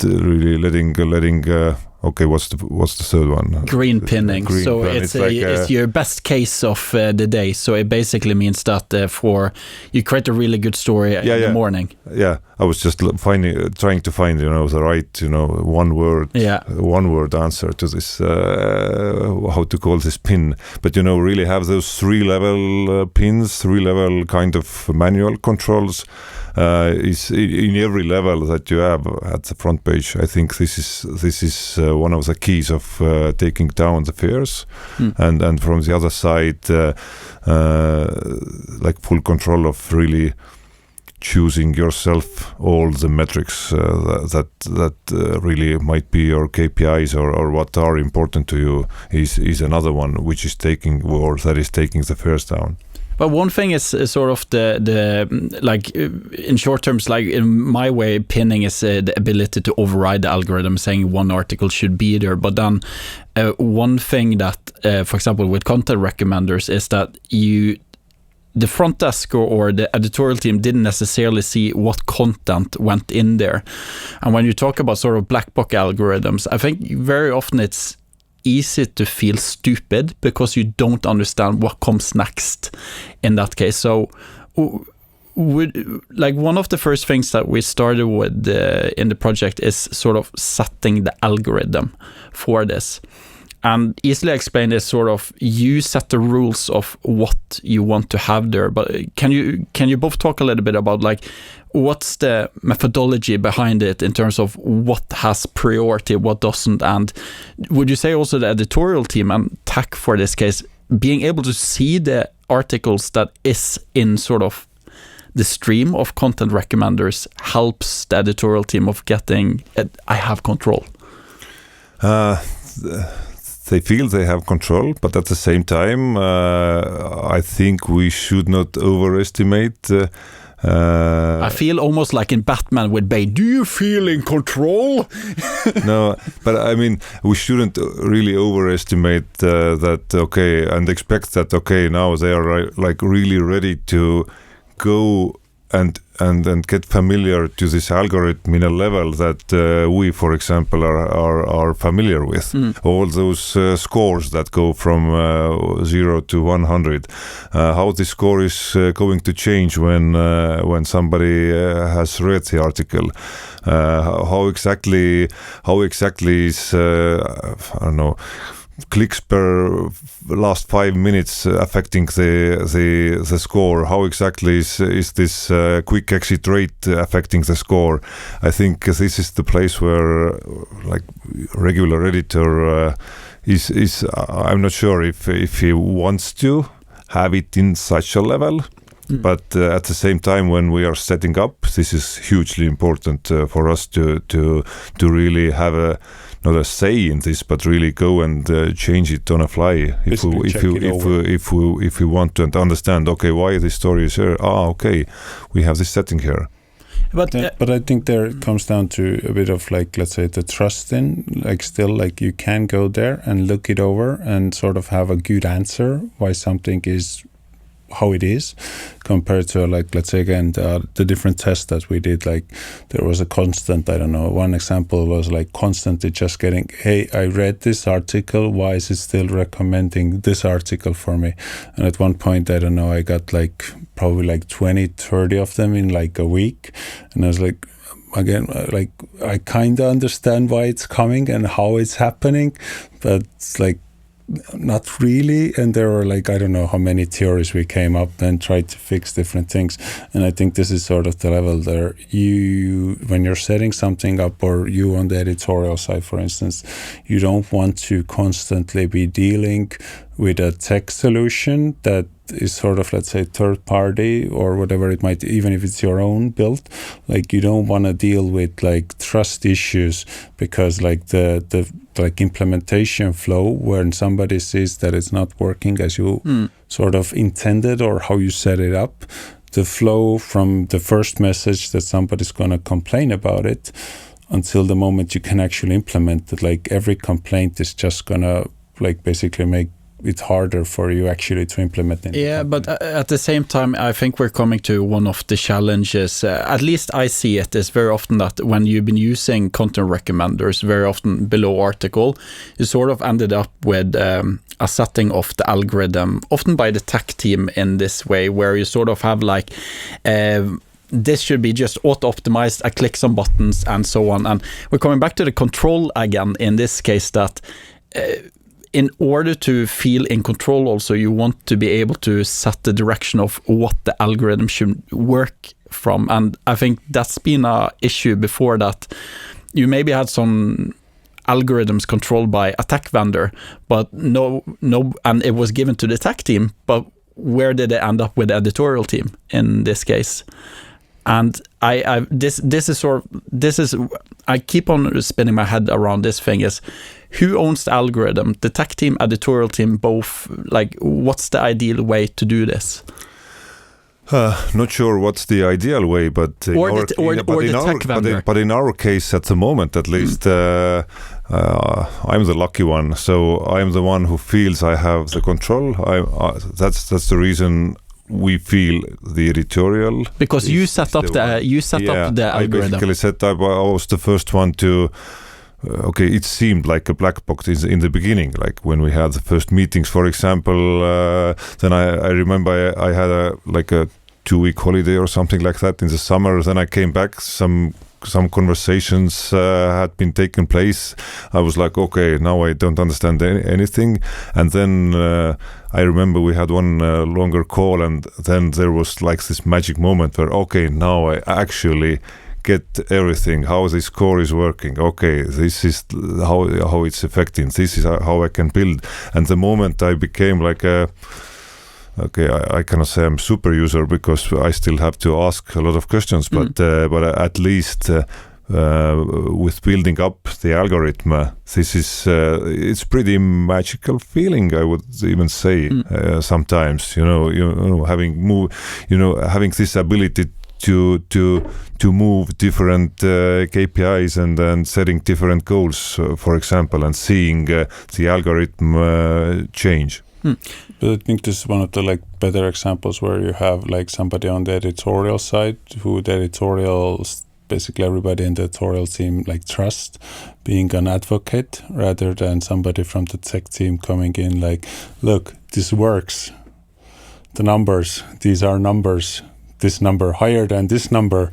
really letting. Okay, what's the third one? Green pinning. Green so pin. it's your best case of the day. So it basically means that you create a really good story in the morning. Yeah, I was just trying to find the right one word answer to this how to call this pin. But really have those 3 level pins, 3 level kind of manual controls. Is in every level that you have at the front page. I think this is one of the keys of taking down the fears, and from the other side, like full control of really choosing yourself all the metrics that really might be your KPIs or what are important to you is another one which is taking the fears down. But one thing is sort of the like in short terms, like in my way, pinning is the ability to override the algorithm, saying one article should be there. But then one thing that, for example, with content recommenders is that the front desk or the editorial team didn't necessarily see what content went in there. And when you talk about sort of black box algorithms, I think very often it's easy to feel stupid because you don't understand what comes next in that case. So like one of the first things that we started with in the project is sort of setting the algorithm for this. And easily explained is sort of you set the rules of what you want to have there. But can you both talk a little bit about like what's the methodology behind it in terms of what has priority, what doesn't, and would you say also the editorial team and tech for this case being able to see the articles that is in sort of the stream of content recommenders helps the editorial team of getting I have control? They feel they have control, but at the same time, I think we should not overestimate. I feel almost like in Batman with Bane. Do you feel in control? No, but I mean, we shouldn't really overestimate that. Okay, and expect that. Okay, now they are like really ready to go and get familiar to this algorithm in a level that we, for example, are familiar with. All those scores that go from 0 to 100. How the score is going to change when somebody has read the article. How exactly is I don't know, clicks per last 5 minutes affecting the score? How exactly is this quick exit rate affecting the score? I think this is the place where like regular editor is I'm not sure if he wants to have it in such a level. But at the same time, when we are setting up, this is hugely important for us to really have not a say in this, but really go and change it on a fly. If we want to understand, okay, why this story is here? Okay, we have this setting here. But I think there it comes down to a bit of like, let's say, the trust in, like still like you can go there and look it over and sort of have a good answer why something is how it is, compared to like, let's say again, the different tests that we did. Like there was a constant, I don't know, one example was like constantly just getting, hey, I read this article, why is it still recommending this article for me? And at one point, I don't know, I got like probably like 20, 30 of them in like a week. And I was like, again, like I kind of understand why it's coming and how it's happening, but it's like not really. And there were like, I don't know how many theories we came up and tried to fix different things. And I think this is sort of the level there. When you're setting something up, or you on the editorial side, for instance, you don't want to constantly be dealing with a tech solution that is sort of, let's say, third party or whatever it might, even if it's your own build. Like you don't want to deal with like trust issues, because like the like implementation flow, when somebody sees that it's not working as you sort of intended or how you set it up, the flow from the first message that somebody's going to complain about it until the moment you can actually implement it, like every complaint is just going to like basically make it's harder for you actually to implement it. Yeah, but at the same time, I think we're coming to one of the challenges, at least I see it, is very often that when you've been using content recommenders, very often below article, you sort of ended up with a setting of the algorithm, often by the tech team in this way, where you sort of have like, this should be just auto-optimized, I click some buttons and so on. And we're coming back to the control again, in this case, that in order to feel in control also, you want to be able to set the direction of what the algorithm should work from. And I think that's been an issue before, that you maybe had some algorithms controlled by a tech vendor, but no, and it was given to the tech team, but where did it end up with the editorial team in this case? And this is I keep on spinning my head around this thing, is who owns the algorithm? The tech team, editorial team, both? Like, what's the ideal way to do this? Not sure what's the ideal way, but in our case at the moment, at least, I'm the lucky one. So I'm the one who feels I have the control. That's the reason we feel the editorial, because you set up the algorithm. I basically set up. I was the first one to. Okay, it seemed like a black box in the beginning, like when we had the first meetings, for example. Then I remember I had a 2-week holiday or something like that in the summer. Then I came back, some conversations had been taking place. I was like, okay, now I don't understand anything. And then I remember we had one longer call, and then there was like this magic moment where, okay, now I actually get everything, how this core is working. Okay, this is how it's affecting. This is how I can build. And the moment I became like I cannot say I'm super user because I still have to ask a lot of questions, but at least with building up the algorithm, this is it's pretty magical feeling, I would even say. Sometimes, having this ability to move different KPIs and then setting different goals, for example, and seeing the algorithm change. But I think this is one of the like better examples where you have like somebody on the editorial side who the editorials, basically everybody in the editorial team like trust, being an advocate, rather than somebody from the tech team coming in like, look, this works. The numbers, these are numbers. This number higher than this number.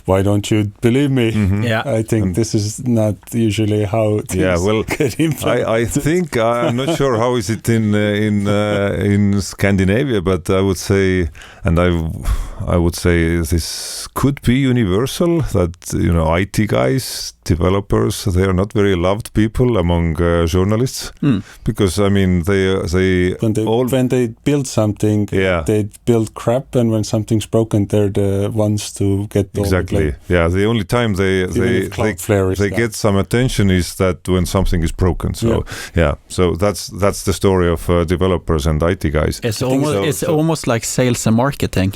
Why don't you believe me? Yeah, I think this is not usually how things get implemented. I think I'm not sure how is it in Scandinavia, but I would say, and I would say this could be universal. That IT guys, developers, they are not very loved people among journalists because I mean when they build something, they build crap, and when something's broken, they're the ones to get exactly. The only time they get some attention is that when something is broken. So so that's the story of developers and IT guys. It's almost like sales and marketing.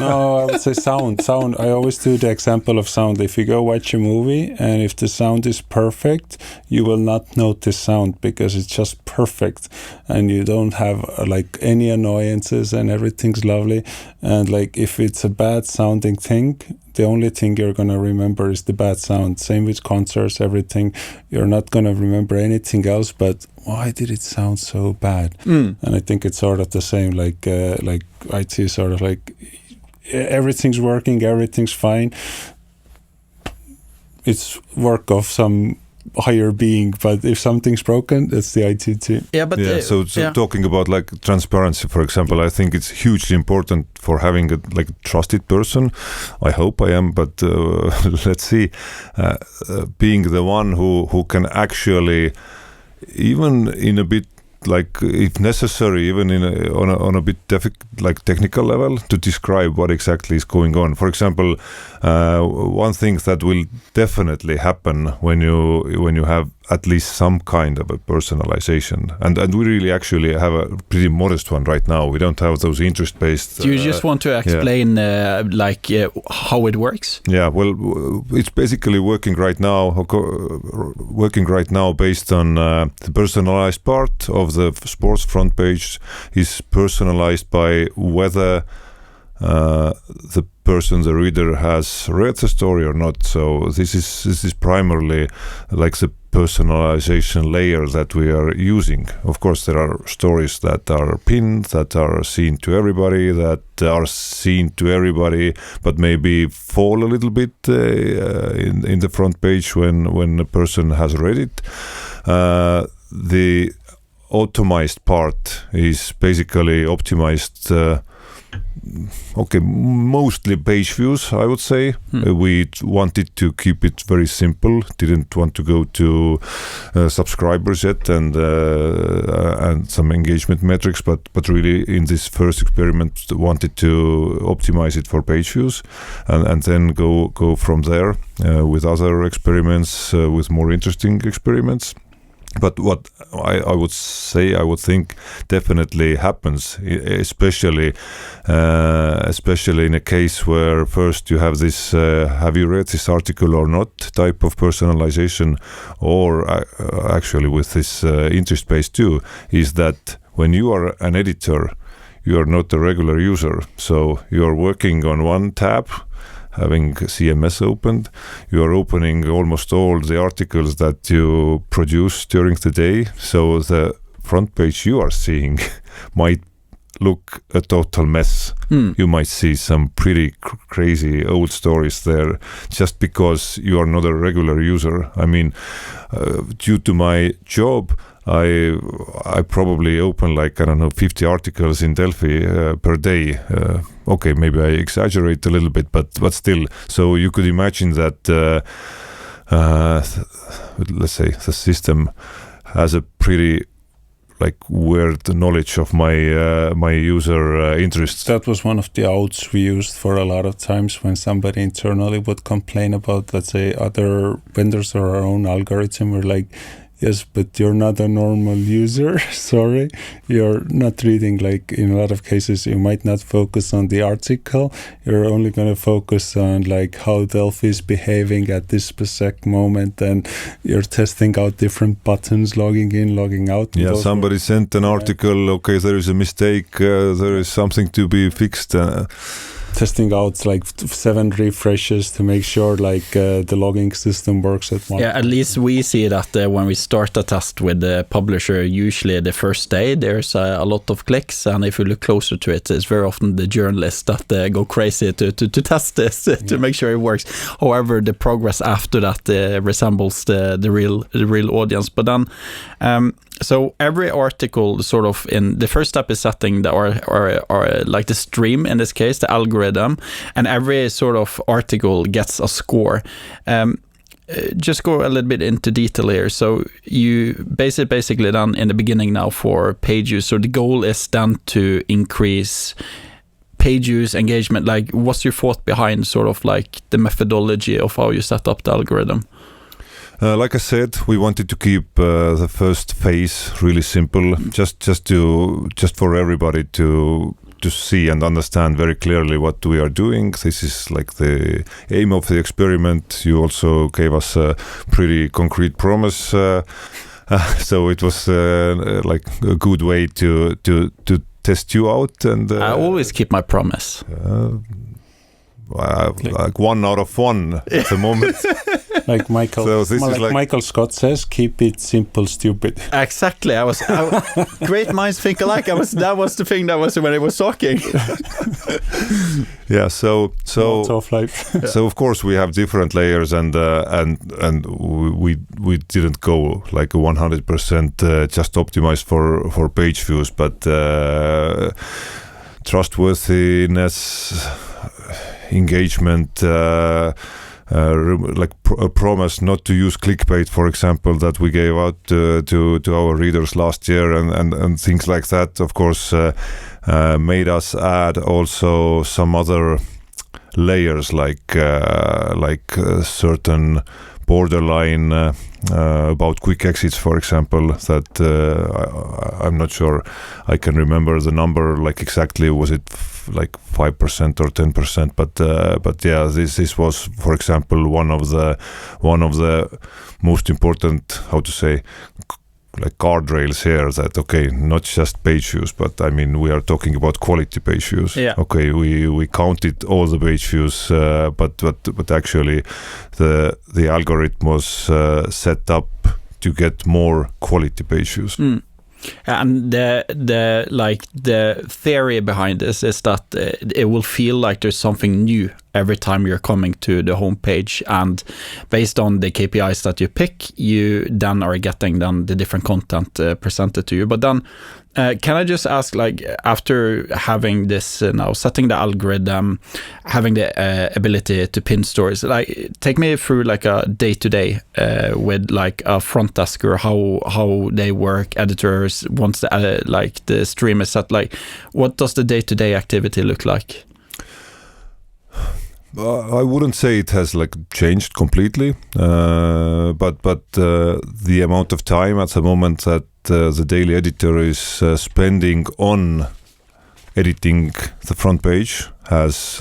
No, I would say sound. I always do the example of sound. If you go watch a movie and if the sound is perfect, you will not notice sound because it's just perfect, and you don't have like any annoyances and everything's lovely. And like if it's a bad sounding thing, the only thing you're going to remember is the bad sound. Same with concerts, everything. You're not going to remember anything else, but why did it sound so bad? And I think it's sort of the same, like IT is sort of like everything's working, everything's fine. It's work of some higher being, but if something's broken, that's the IT team. So talking about like transparency, for example, I think it's hugely important for having a like trusted person. I hope I am, but let's see, being the one who can actually, even in a bit, like if necessary, even on a bit technical level, to describe what exactly is going on. For example, one thing that will definitely happen when you have at least some kind of a personalization, and we really actually have a pretty modest one right now. We don't have those interest-based. Do you just want to explain how it works? Yeah, well, it's basically working right now based on the personalized part of the sports front page is personalized by whether the person, the reader, has read the story or not. So this is primarily like the personalization layer that we are using. Of course, there are stories that are pinned, that are seen to everybody, but maybe fall a little bit in the front page when a person has read it. The optimized part is basically optimized. Mostly page views, I would say. We wanted to keep it very simple. Didn't want to go to subscribers yet and some engagement metrics, but really in this first experiment wanted to optimize it for page views, and then go from there with other experiments, with more interesting experiments. But what I would think definitely happens, especially in a case where first you have this have you read this article or not type of personalization, or actually with this interest-based too, is that when you are an editor, you are not a regular user. So you are working on one tab, having CMS opened, you are opening almost all the articles that you produce during the day. So the front page you are seeing might look a total mess. You might see some pretty crazy old stories there just because you are not a regular user. I mean, due to my job, I probably open like, I don't know, 50 articles in Delfi per day. Okay, maybe I exaggerate a little bit, but still. So you could imagine that, let's say, the system has a pretty like weird knowledge of my my user interests. That was one of the outs we used for a lot of times when somebody internally would complain about, let's say, other vendors or our own algorithm. We're like, yes, but you're not a normal user. Sorry, you're not reading. Like in a lot of cases, you might not focus on the article. You're only going to focus on like how Delfi is behaving at this specific moment, and you're testing out different buttons, logging in, logging out. Yeah, somebody sent an article. Okay, there is a mistake. There is something to be fixed. Testing out like 7 refreshes to make sure like the logging system works at once. Yeah, at least we see that when we start a test with the publisher, usually the first day there's a lot of clicks, and if you look closer to it, it's very often the journalists that go crazy to test this to make sure it works. However, the progress after that resembles the real audience. But then so every article sort of in the first step is setting the or like the stream, in this case the algorithm, and every sort of article gets a score. Just go a little bit into detail here. So you basically then in the beginning now for page use, so the goal is then to increase page use engagement. Like, what's your thought behind sort of like the methodology of how you set up the algorithm? Like I said, we wanted to keep the first phase really simple, just for everybody to see and understand very clearly what we are doing. This is like the aim of the experiment. You also gave us a pretty concrete promise, so it was like a good way to test you out. And I always keep my promise. Like 1 out of 1 at the moment. Like Michael, so like Michael Scott says, keep it simple, stupid. Exactly. Great minds think alike. That was the thing that was when I was talking. Yeah. So of life. So of course we have different layers, and we didn't go like 100% just optimized for page views, but trustworthiness, engagement, like a promise not to use clickbait, for example, that we gave out to our readers last year, and things like that, of course, made us add also some other layers, like certain borderline about quick exits, for example, that I'm not sure I can remember the number, like exactly, was it like 5% or 10%, but yeah, this was, for example, one of the most important, how to say, like guardrails here, that okay, not just page views, but I mean we are talking about quality page views. Yeah. Okay, we counted all the page views, but actually the algorithm was set up to get more quality page views. And the theory behind this is that it will feel like there's something new every time you're coming to the homepage, and based on the KPIs that you pick, you then are getting the different content presented to you. But then can I just ask, like, after having this now, setting the algorithm, having the ability to pin stories, like, take me through like a day-to-day with like a front desker, how they work, editors, once the like the stream is set, like what does the day-to-day activity look like? I wouldn't say it has like changed completely, but the amount of time at the moment that the daily editor is spending on editing the front page has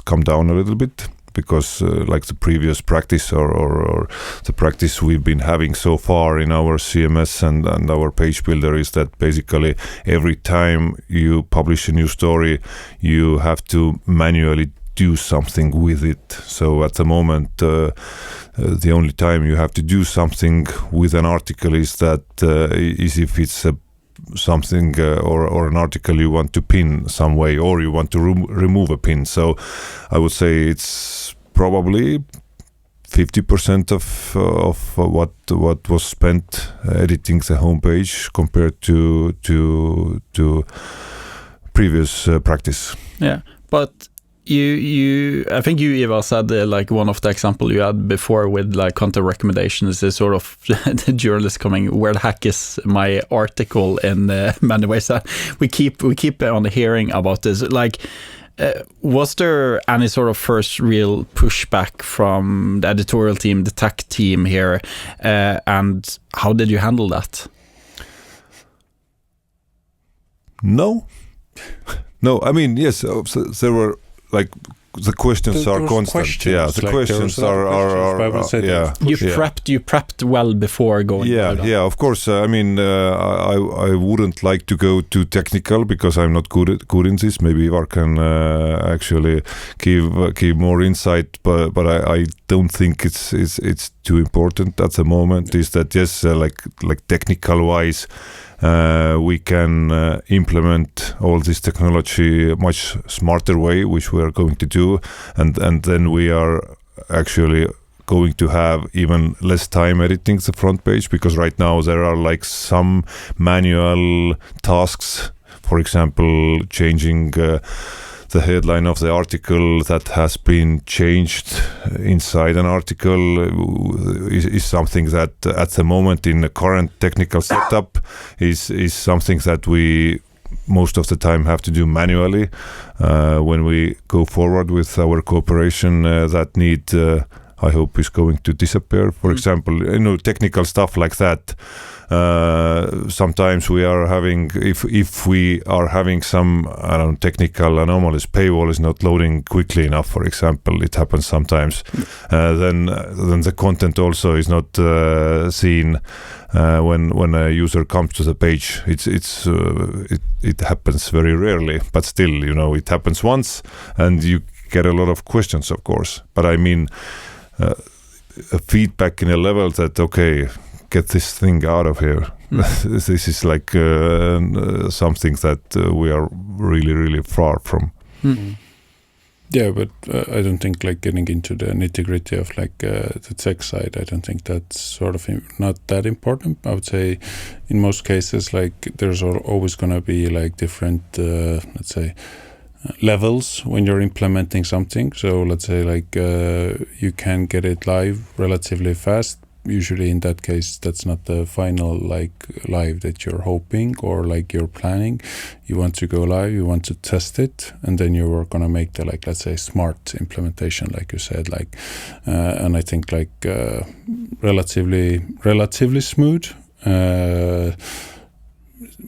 come down a little bit, because like the previous practice or the practice we've been having so far in our CMS and our page builder is that basically every time you publish a new story, you have to manually do something with it. So at the moment, the only time you have to do something with an article is if it's a something or an article you want to pin some way, or you want to remove a pin. So I would say it's probably 50% of what was spent editing the homepage compared to previous practice. Yeah, but I think you, Ivar, said like one of the example you had before with like content recommendations is sort of the journalist coming, where the heck is my article, in many ways. We keep on hearing about this. Like, was there any sort of first real pushback from the editorial team, the tech team here, and how did you handle that? No, I mean, yes, there were like the questions are constant. Yeah, the like questions are yeah. You prepped well before going. Yeah, of course. I mean, I wouldn't like to go too technical because I'm not good in this. Maybe Ivar can actually give more insight, but I don't think it's too important at the moment. Is that yes, like technical wise. We can implement all this technology much smarter way, which we are going to do, and then we are actually going to have even less time editing the front page, because right now there are like some manual tasks, for example, changing the headline of the article that has been changed inside an article is something that at the moment in the current technical setup is something that we most of the time have to do manually. When we go forward with our cooperation, that need I hope is going to disappear. For example, technical stuff like that. Sometimes we are having, if we are having some technical anomalies, paywall is not loading quickly enough, for example, it happens sometimes. Then the content also is not seen when a user comes to the page. It happens very rarely, but still, it happens once, and you get a lot of questions, of course. But I mean, a feedback in a level that get this thing out of here. This is like something that we are really, really far from. Yeah, but I don't think like getting into the nitty-gritty of like the tech side, I don't think that's sort of not that important. I would say in most cases, like there's always going to be like different, let's say, levels when you're implementing something. So let's say like you can get it live relatively fast. Usually in that case, that's not the final like live that you're hoping or like you're planning. You want to go live, you want to test it, and then you are going to make the like, let's say, smart implementation, like you said, like, and I think like relatively smooth,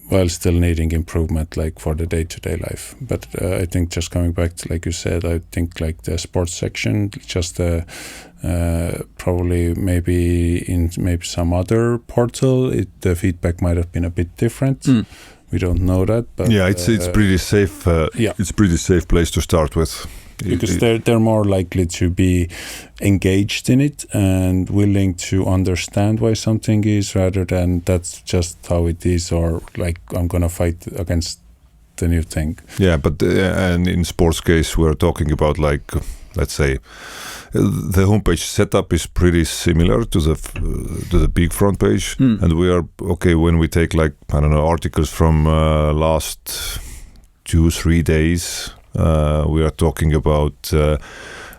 while still needing improvement like for the day-to-day life. But I think just coming back to, like you said, I think like the sports section, just probably maybe in some other portal, the feedback might have been a bit different. We don't know that, but yeah, it's pretty safe. It's pretty safe place to start with, because they're more likely to be engaged in it and willing to understand why something is, rather than that's just how it is, or like I'm gonna fight against the new thing. Yeah, but and in sports case, we're talking about like, let's say, the homepage setup is pretty similar to the big front page, and we are when we take like articles from last 2-3 days. We are talking about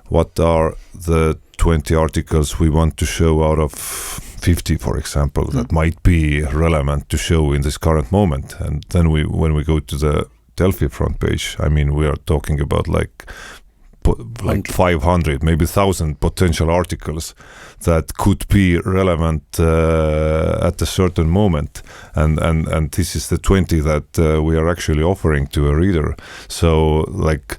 what are the 20 articles we want to show out of 50, for example, that might be relevant to show in this current moment. And then when we go to the Delfi front page, I mean, we are talking about like 500, maybe 1,000 potential articles that could be relevant at a certain moment, and this is the 20 that we are actually offering to a reader. So like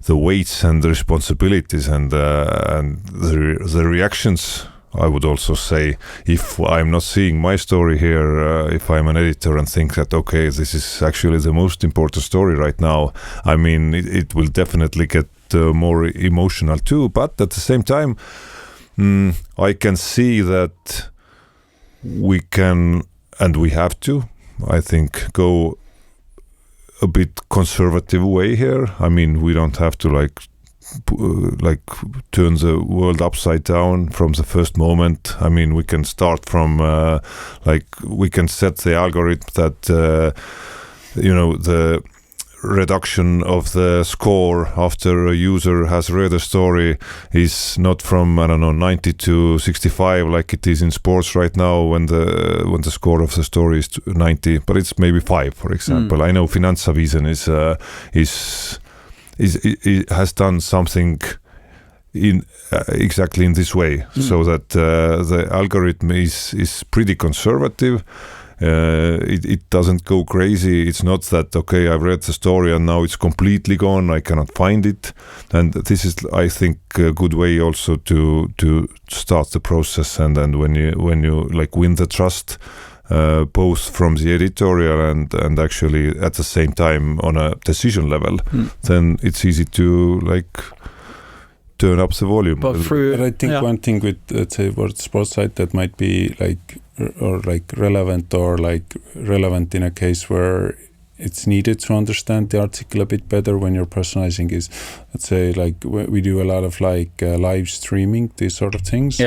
the weights and the responsibilities and the reactions, I would also say, if I'm not seeing my story here, if I'm an editor and think that this is actually the most important story right now, I mean it will definitely get more emotional too. But at the same time, I can see that we can, and we have to, I think, go a bit conservative way here. I mean, we don't have to like turn the world upside down from the first moment. I mean, we can start from we can set the algorithm that the reduction of the score after a user has read a story is not from 90 to 65 like it is in sports right now when the score of the story is 90, but it's maybe 5, for example. I know Finansavisen has done something in exactly in this way, so that the algorithm is pretty conservative. It doesn't go crazy. It's not that, okay, I've read the story and now it's completely gone, I cannot find it. And this is, I think, a good way also to start the process. And then when you like win the trust, both from the editorial and actually at the same time on a decision level, then it's easy to like turn up the volume. But I think one thing with, let's say, sports side that might be like relevant in a case where it's needed to understand the article a bit better when you're personalizing is, let's say, like we do a lot of live streaming, these sort of things.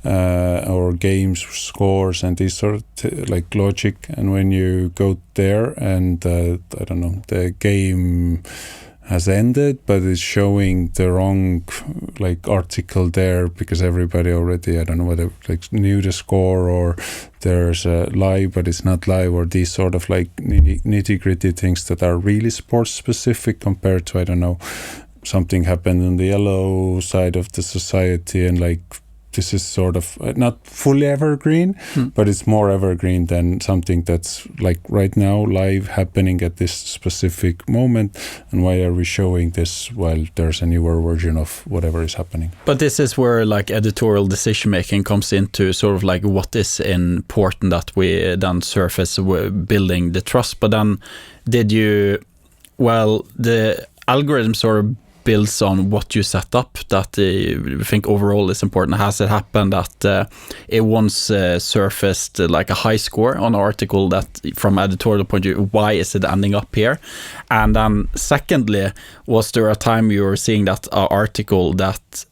Or games scores and these sort of like logic, and when you go there and I don't know, the game has ended but it's showing the wrong like article there because everybody already, I don't know whether like knew the score, or there's a live but it's not live, or these sort of like nitty-gritty things that are really sports specific compared to, I don't know, something happened on the yellow side of the society, and like this is sort of not fully evergreen, but it's more evergreen than something that's like right now live happening at this specific moment. And why are we showing this while there's a newer version of whatever is happening? But this is where like editorial decision making comes into sort of like what is important that we then surface building the trust. But then the algorithm sort of builds on what you set up that you think overall is important. Has it happened that it once surfaced like a high score on an article that from editorial point of view, why is it ending up here? And then secondly, was there a time you were seeing that article that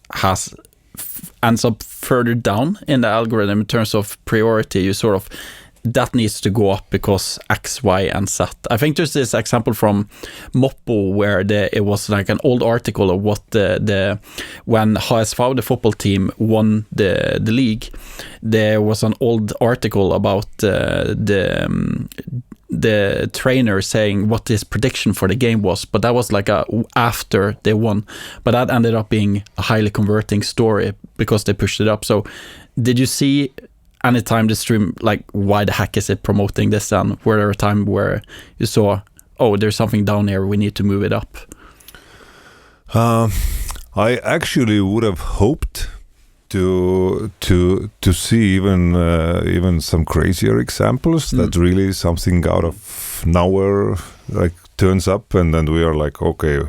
ends up further down in the algorithm in terms of priority, you sort of that needs to go up because X, Y, and Z. I think there's this example from Moppo where it was like an old article of what when HSV, the football team, won the league. There was an old article about the trainer saying what his prediction for the game was, but that was like after they won. But that ended up being a highly converting story because they pushed it up. So did you see anytime the stream, like, why the heck is it promoting this? And were there a time where you saw, oh, there's something down here, we need to move it up? I actually would have hoped to see even some crazier examples that really something out of nowhere like turns up, and then we are like, okay,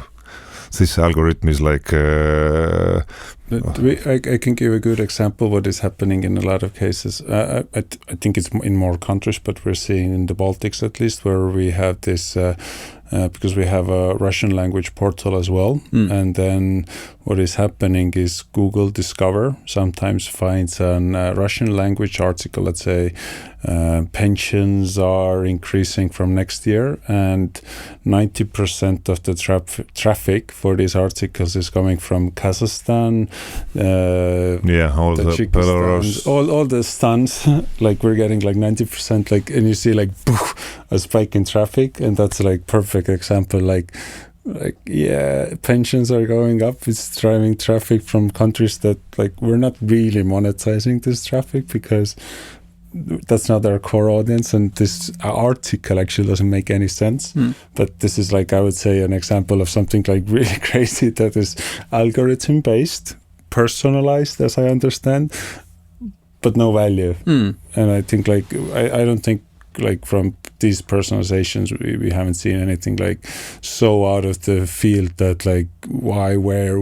this algorithm is like. I can give a good example what is happening in a lot of cases. I think it's in more countries, but we're seeing in the Baltics at least, where we have this because we have a Russian language portal as well. And then what is happening is Google Discover sometimes finds a Russian language article, let's say pensions are increasing from next year, and 90% of the traffic for these articles is coming from Kazakhstan, all the Belarus, all the stuns. Like we're getting like 90%, like, and you see like a spike in traffic, and that's like perfect example. Like pensions are going up. It's driving traffic from countries that like we're not really monetizing this traffic because that's not our core audience, and this article actually doesn't make any sense. But this is like, I would say, an example of something like really crazy that is algorithm based, personalized as I understand, but no value. And I think like I don't think like from these personalizations we haven't seen anything like so out of the field that like why, where,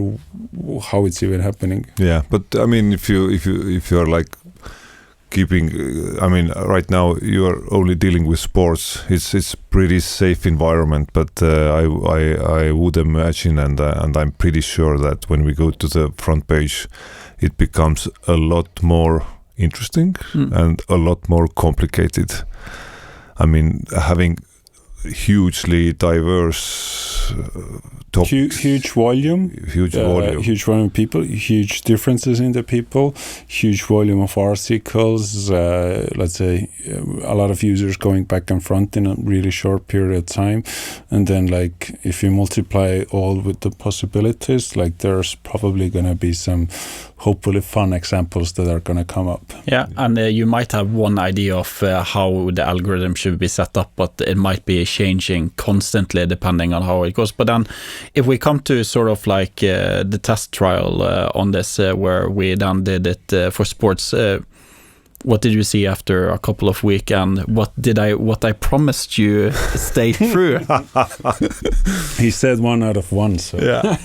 how it's even happening. But I mean, if you're like keeping. I mean, right now you are only dealing with sports. It's pretty safe environment, but I would imagine, and I'm pretty sure that when we go to the front page, it becomes a lot more interesting and a lot more complicated. I mean, having hugely diverse topics. Huge volume huge volume of people, huge differences in the people, huge volume of articles, let's say a lot of users going back and front in a really short period of time, and then like if you multiply all with the possibilities, like there's probably going to be some hopefully fun examples that are going to come up. Yeah, and you might have one idea of how the algorithm should be set up, but it might be changing constantly depending on how it goes. But then if we come to sort of like the test trial on this, where we then did it for sports, what did you see after a couple of weeks, and what I promised you stayed through? He said 1 out of 1. So yeah.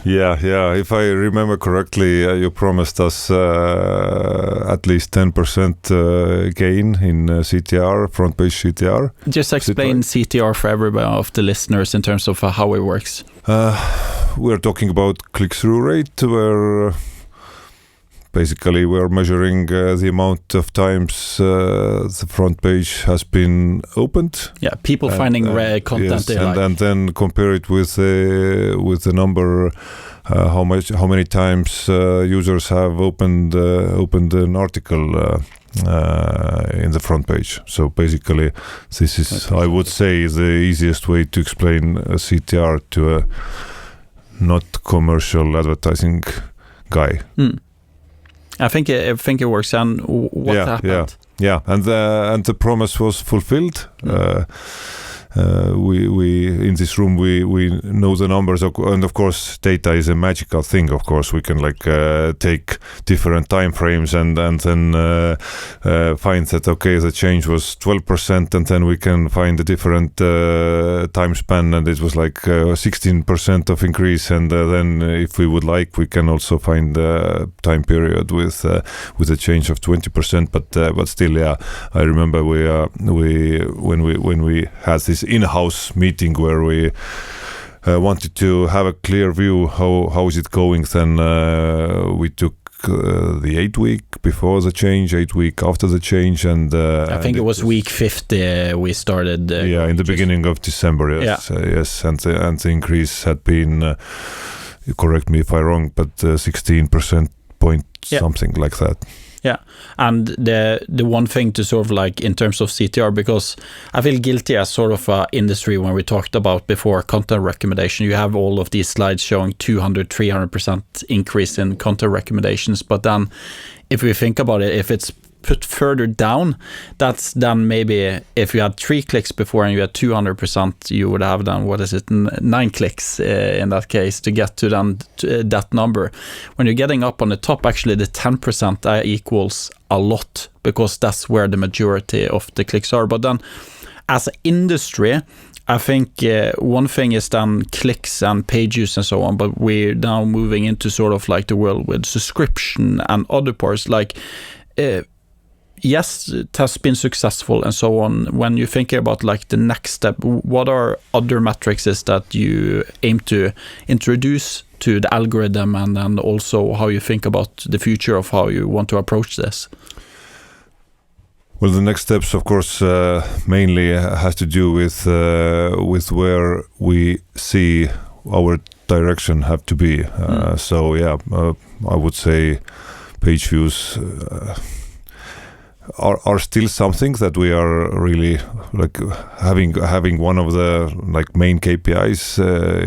Yeah. If I remember correctly, you promised us at least 10% gain in CTR, front page CTR. Just explain CTR for everybody of the listeners in terms of how it works. We're talking about click-through rate, where basically we're measuring the amount of times the front page has been opened. Yeah, people finding content yes, they like. And then compare it with the number, how many times users have opened an article in the front page. So basically, this is, I would say, the easiest way to explain a CTR to a not commercial advertising guy. I think it works. And what happened? Yeah, and the promise was fulfilled. We in this room we know the numbers, and of course data is a magical thing. Of course we can like take different time frames and then find that okay, the change was 12%, and then we can find a different time span, and it was like 16% of increase, and then if we would like, we can also find a time period with a change of 20%. But still, yeah, I remember when we had this in-house meeting where we wanted to have a clear view how is it going, then we took the 8 week before the change, 8 week after the change, and I think it was week 50 we started. In the beginning of December. Yes, yes, and the increase had been, correct me if I'm wrong, but 16% point something like that. Yeah, and the one thing to sort of like in terms of CTR, because I feel guilty as sort of a industry when we talked about before content recommendation, you have all of these slides showing 200-300% increase in content recommendations, but then if we think about it, if it's put further down, that's then maybe if you had 3 clicks before and you had 200%, you would have done, 9 clicks in that case to get to then that number. When you're getting up on the top, actually the 10% equals a lot, because that's where the majority of the clicks are. But then as an industry, I think one thing is then clicks and page views and so on, but we're now moving into sort of like the world with subscription and other parts, like yes, it has been successful and so on. When you think about like the next step, what are other metrics is that you aim to introduce to the algorithm, and then also how you think about the future of how you want to approach this? Well, the next steps, of course, mainly has to do with where we see our direction have to be. So yeah, I would say page views are still something that we are really like having one of the like main KPIs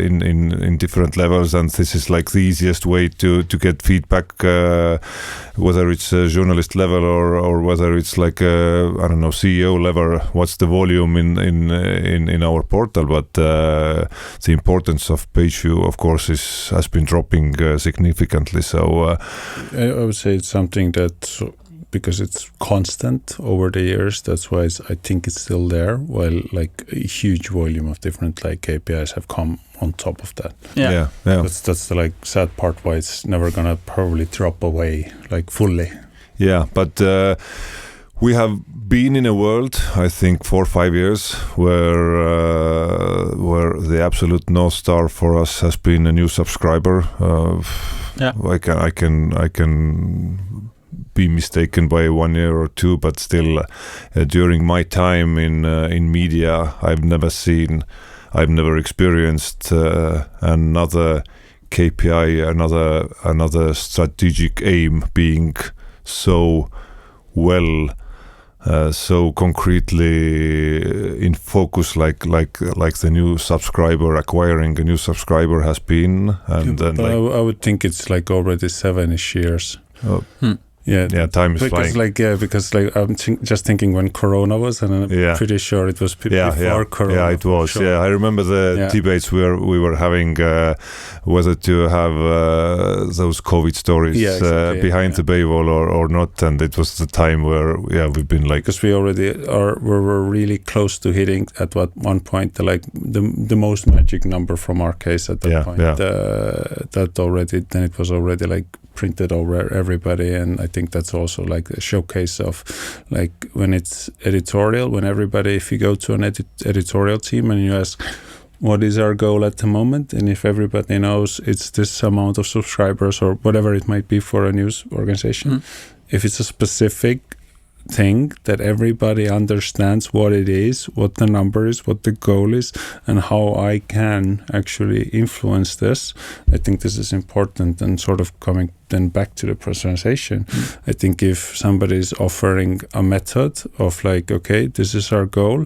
in different levels, and this is like the easiest way to get feedback, whether it's a journalist level or whether it's like I don't know, CEO level, what's the volume in our portal. But the importance of page view, of course, has been dropping significantly. So I would say it's something that, because it's constant over the years, that's why I think it's still there, while like a huge volume of different like KPIs have come on top of that. Yeah. That's the like sad part, why it's never gonna probably drop away like fully. Yeah, but we have been in a world, I think, 4 or 5 years where the absolute North Star for us has been a new subscriber. I can be mistaken by 1 year or two, but still, during my time in media, I've never experienced another KPI, another strategic aim being so well, so concretely in focus, like the new subscriber, acquiring a new subscriber has been. And then, I would think it's like already 7-ish years. Yeah, time is flying. Because I'm just thinking when Corona was, and I'm pretty sure it was before Corona. Yeah, it was. Sure. Yeah, I remember the debates where we were having whether to have those COVID stories behind the paywall or not, and it was the time where we've been like, because we already were really close to hitting at one point the most magic number from our case at that point. That already then it was already like printed over everybody, and I think that's also like a showcase of like when it's editorial, when everybody, if you go to an editorial team and you ask what is our goal at the moment, and if everybody knows it's this amount of subscribers or whatever it might be for a news organization, if it's a specific thing that everybody understands what it is, what the number is, what the goal is, and how I can actually influence this, I think this is important. And sort of coming then back to the personalization, I think if somebody is offering a method of like, okay, this is our goal,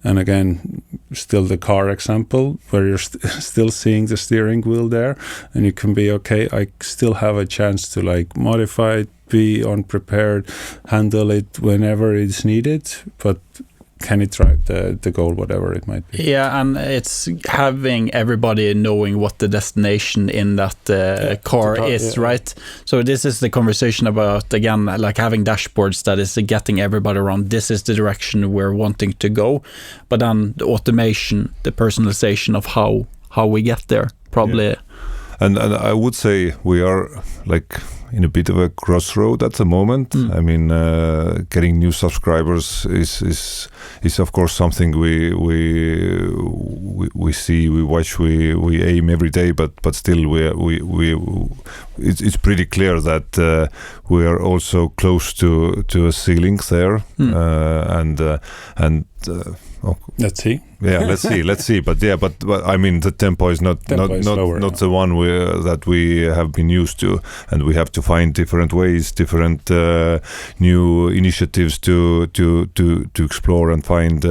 and again, still the car example where you're still seeing the steering wheel there, and you can be, okay, I still have a chance to like modify it, be unprepared, handle it whenever it's needed, but can it drive the goal, whatever it might be? Yeah, and it's having everybody knowing what the destination in that car is, right? So this is the conversation about, again, like having dashboards that is getting everybody around, this is the direction we're wanting to go, but then the automation, the personalization of how we get there, probably. Yeah. And I would say we are like in a bit of a crossroad at the moment. I mean, getting new subscribers is of course something we see, we watch, we aim every day. But still, it's pretty clear that we are also close to a ceiling there, let's see. Yeah, let's see. But I mean, the tempo is not the one that we have been used to, and we have to find different ways, different new initiatives to explore and find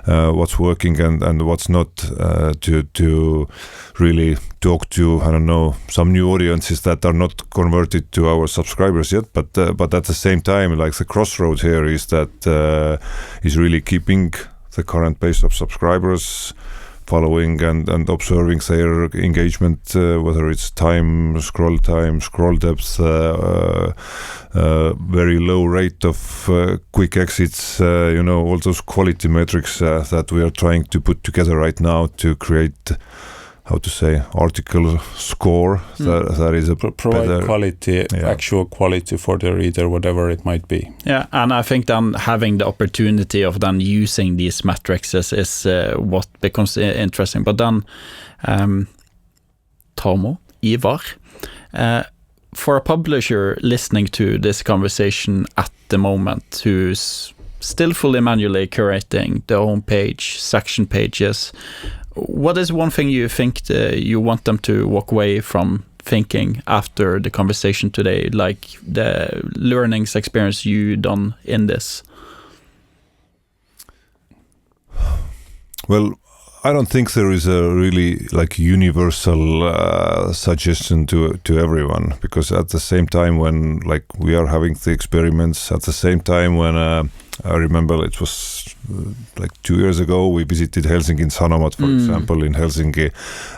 what's working and what's not, to really talk to, I don't know, some new audiences that are not converted to our subscribers yet. But at the same time, like the crossroads here is that is really keeping the current base of subscribers, following and observing their engagement, whether it's time, scroll depth, very low rate of quick exits, all those quality metrics that we are trying to put together right now to create, how to say, article score that is a provide better quality, actual quality for the reader, whatever it might be. Yeah, and I think then having the opportunity of then using these metrics is what becomes interesting. But then, Tarmo, Ivar, for a publisher listening to this conversation at the moment, who's still fully manually curating the homepage, section pages, what is one thing you think you want them to walk away from thinking after the conversation today, like the learnings experience you done in this? Well, I don't think there is a really like universal suggestion to everyone, because at the same time when like we are having the experiments, at the same time when I remember it was like 2 years ago we visited Helsinki Sanomat, for example, in Helsinki,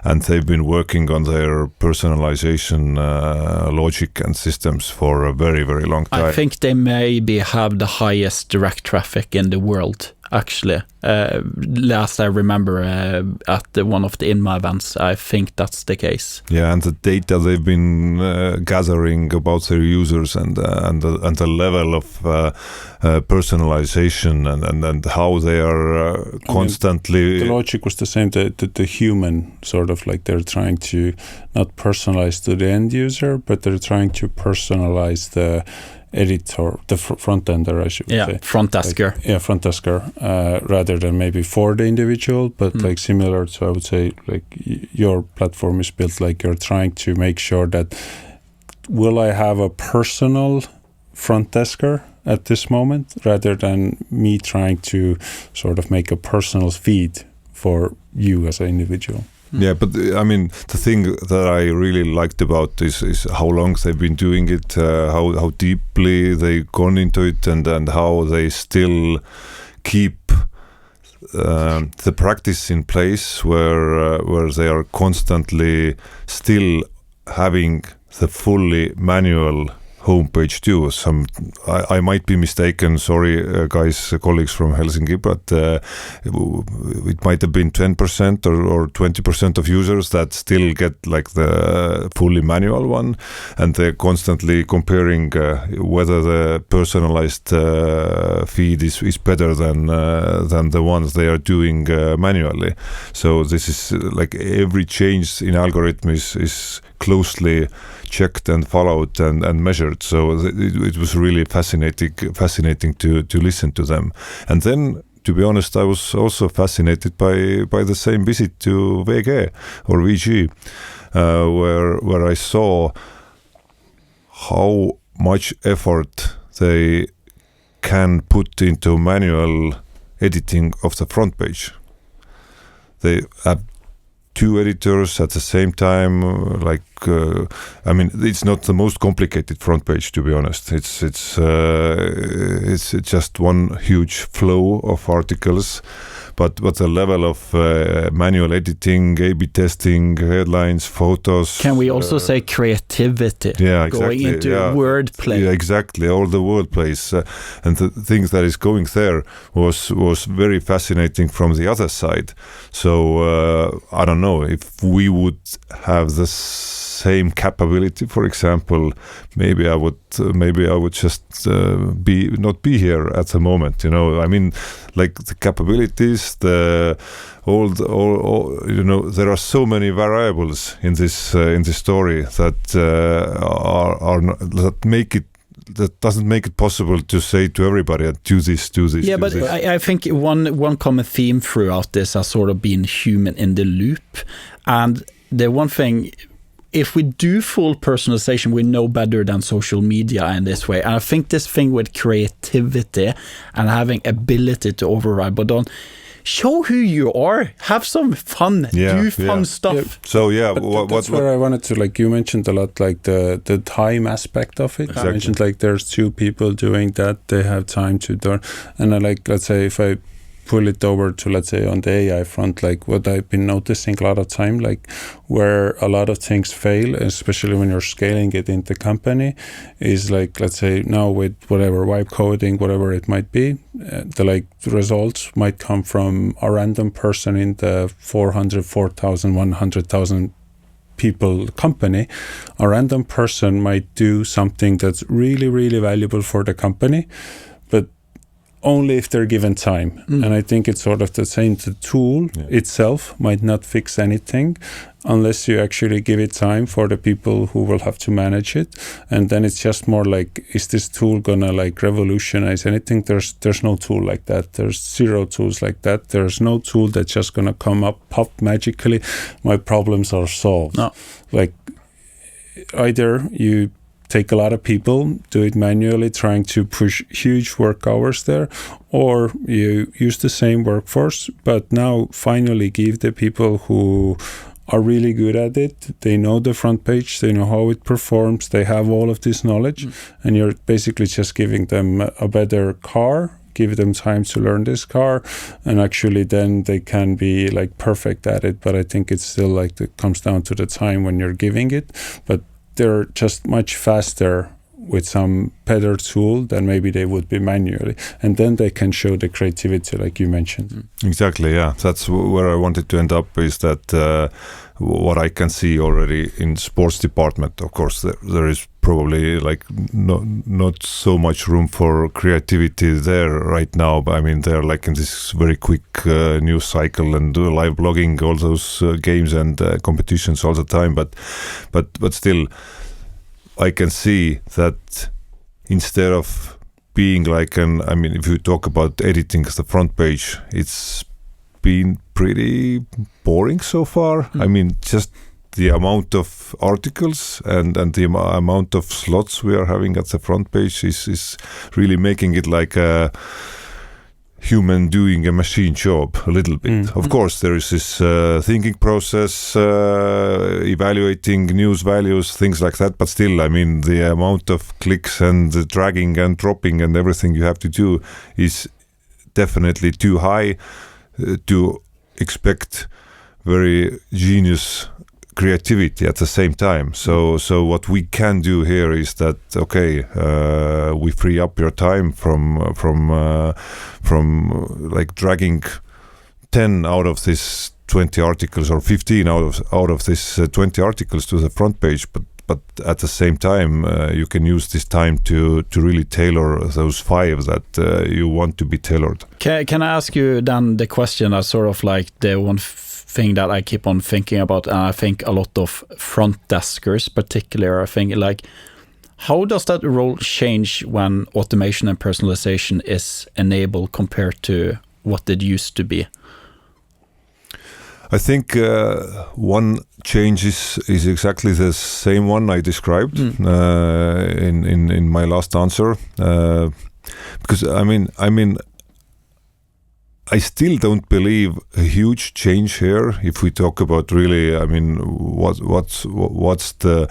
and they've been working on their personalization logic and systems for a very, very long time. I think they maybe have the highest direct traffic in the world actually. Last I remember at one of the INMA events, I think that's the case. Yeah, and the data they've been gathering about their users and the level of personalization and how they are constantly. The logic was the same. The human sort of like they're trying to not personalize to the end user, but they're trying to personalize the editor, the front ender, I should say. Front desker. Front desker, rather than maybe for the individual, but like similar to, I would say, like your platform is built like you're trying to make sure that will I have a personal front desker at this moment, rather than me trying to sort of make a personal feed for you as an individual. Yeah, but I mean, the thing that I really liked about this is how long they've been doing it, how deeply they've gone into it, and how they still keep the practice in place where they are constantly still having the fully manual homepage too. I might be mistaken, sorry guys, colleagues from Helsinki, but it might have been 10% or 20% of users that still get like the fully manual one, and they're constantly comparing whether the personalized feed is better than the ones they are doing manually. So this is like every change in algorithm is closely checked and followed and measured. So it was really fascinating to listen to them. And then, to be honest, I was also fascinated by the same visit to VG or VG, where I saw how much effort they can put into manual editing of the front page. They have 2 editors at the same time. I mean, it's not the most complicated front page, to be honest. It's just one huge flow of articles, but the level of manual editing, A/B testing, headlines, photos. Can we also say creativity? Yeah, exactly. Going into wordplay. Yeah, exactly. All the wordplays and the things that is going there was very fascinating from the other side. So I don't know if we would have the same capability. For example, maybe I would just not be here at the moment. You know, I mean, like the capabilities, all you know, there are so many variables in this story that that doesn't make it possible to say to everybody, do this. Yeah, but I think one common theme throughout this has sort of been human in the loop. And the one thing, if we do full personalization, we know better than social media in this way. And I think this thing with creativity and having ability to override, but don't show who you are, have some fun, do fun stuff. Yeah. So that's where I wanted to, like you mentioned a lot, like the time aspect of it. Exactly. I mentioned like there's 2 people doing that, they have time to do, and I like, let's say if I pull it over to, let's say, on the AI front, like what I've been noticing a lot of time, like where a lot of things fail, especially when you're scaling it in the company, is like, let's say now with whatever vibe coding, whatever it might be, the results might come from a random person in the 400, 4,000, 100,000 people company. A random person might do something that's really, really valuable for the company, but only if they're given time. And I think it's sort of the same. The tool itself might not fix anything unless you actually give it time for the people who will have to manage it. And then it's just more like, is this tool gonna like revolutionize anything? There's no tool like that. There's 0 tools like that. There's no tool that's just gonna come up, pop magically, my problems are solved. No. Like either you take a lot of people, do it manually, trying to push huge work hours there, or you use the same workforce, but now finally give the people who are really good at it, they know the front page, they know how it performs, they have all of this knowledge, and you're basically just giving them a better car, give them time to learn this car, and actually then they can be like perfect at it. But I think it's still like it comes down to the time when you're giving it, but they're just much faster with some better tool than maybe they would be manually, and then they can show the creativity like you mentioned. Exactly, yeah, that's where I wanted to end up, is that what I can see already in sports department, of course there is probably like not so much room for creativity there right now, but I mean they're like in this very quick news cycle and do live blogging, all those games and competitions all the time, but still I can see that instead of being like if you talk about editing the front page, it's been pretty boring so far. I mean, just the amount of articles and the amount of slots we are having at the front page is really making it like a human doing a machine job a little bit. Of course, there is this thinking process, evaluating news values, things like that, but still, I mean, the amount of clicks and the dragging and dropping and everything you have to do is definitely too high to expect very genius creativity at the same time. So what we can do here is that we free up your time from like dragging 10 out of this 20 articles or 15 out of this 20 articles to the front page, but at the same time you can use this time to really tailor those 5 that you want to be tailored. Can I ask you then the question that's sort of like the one thing that I keep on thinking about, and I think a lot of front deskers particularly are thinking, like, how does that role change when automation and personalization is enabled compared to what it used to be? I think one change is exactly the same one I described in my last answer, because I mean I still don't believe a huge change here. If we talk about really, I mean, what's the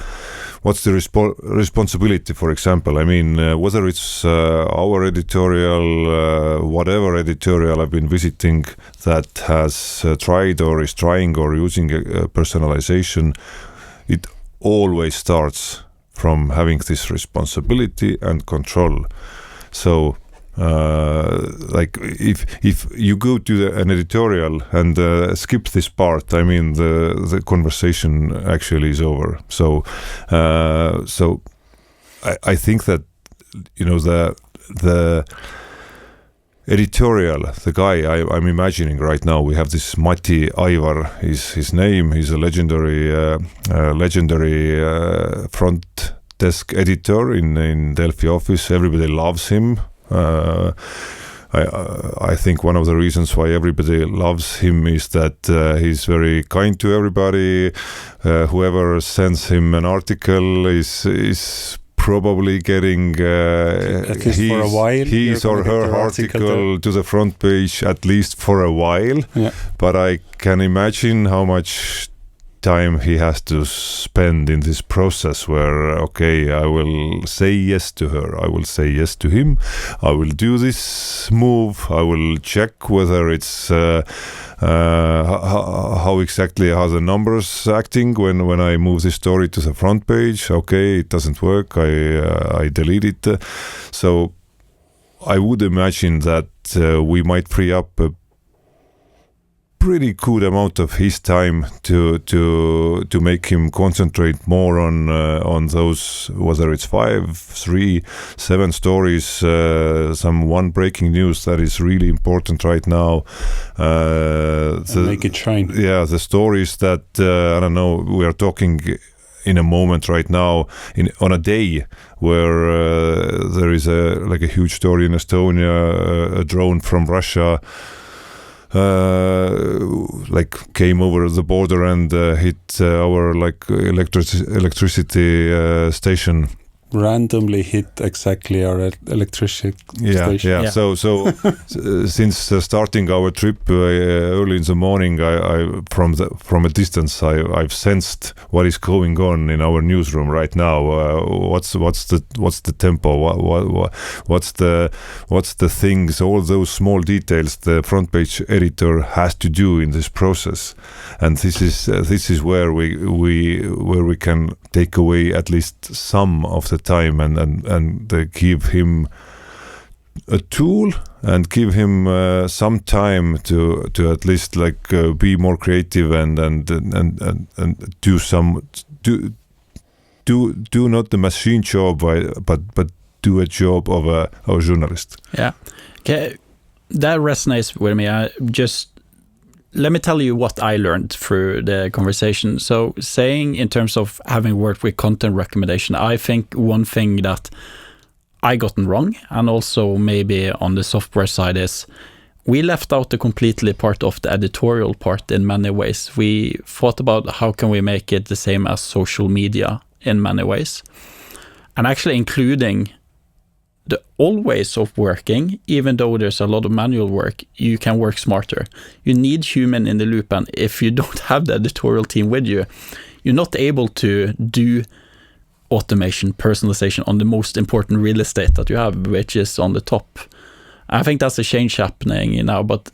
responsibility, for example? I mean, whether it's our editorial, whatever editorial I've been visiting that has tried or is trying or using personalization, it always starts from having this responsibility and control. So like if you go to an editorial and skip this part, I mean the conversation actually is over. So I think that, you know, the editorial, the guy I'm imagining right now, we have this Matti Ivar, is his name. He's a legendary front desk editor in Delfi office. Everybody loves him. I think one of the reasons why everybody loves him is that he's very kind to everybody. Whoever sends him an article is probably getting at least for a while, his or her article to the front page, at least for a while. Yeah. But I can imagine how much time he has to spend in this process where, okay, I will say yes to her, I will say yes to him, I will do this move, I will check whether it's how exactly are the numbers acting when I move this story to the front page. Okay, it doesn't work, I delete it. So I would imagine that we might free up a pretty good amount of his time to make him concentrate more on those, whether it's 5, 3, 7 stories, some one breaking news that is really important right now. Make it shine. Yeah, the stories that I don't know. We are talking in a moment right now on a day where there is a huge story in Estonia, a drone from Russia came over the border and hit our electricity station. Randomly hit exactly our electricity station. Yeah. So since starting our trip early in the morning, I from a distance, I've sensed what is going on in our newsroom right now. What's the tempo? What's the things? All those small details the front page editor has to do in this process, and this is where we can take away at least some of the time and they give him a tool and give him some time to at least like be more creative and do not the machine job but do a job of a journalist. Yeah, okay, that resonates with me. Let me tell you what I learned through the conversation. So saying in terms of having worked with content recommendation, I think one thing that I gotten wrong, and also maybe on the software side, is we left out the completely part of the editorial part in many ways. We thought about how can we make it the same as social media in many ways, and actually including the old ways of working. Even though there's a lot of manual work, you can work smarter. You need human in the loop, and if you don't have the editorial team with you, you're not able to do automation, personalization on the most important real estate that you have, which is on the top. I think that's a change happening now, but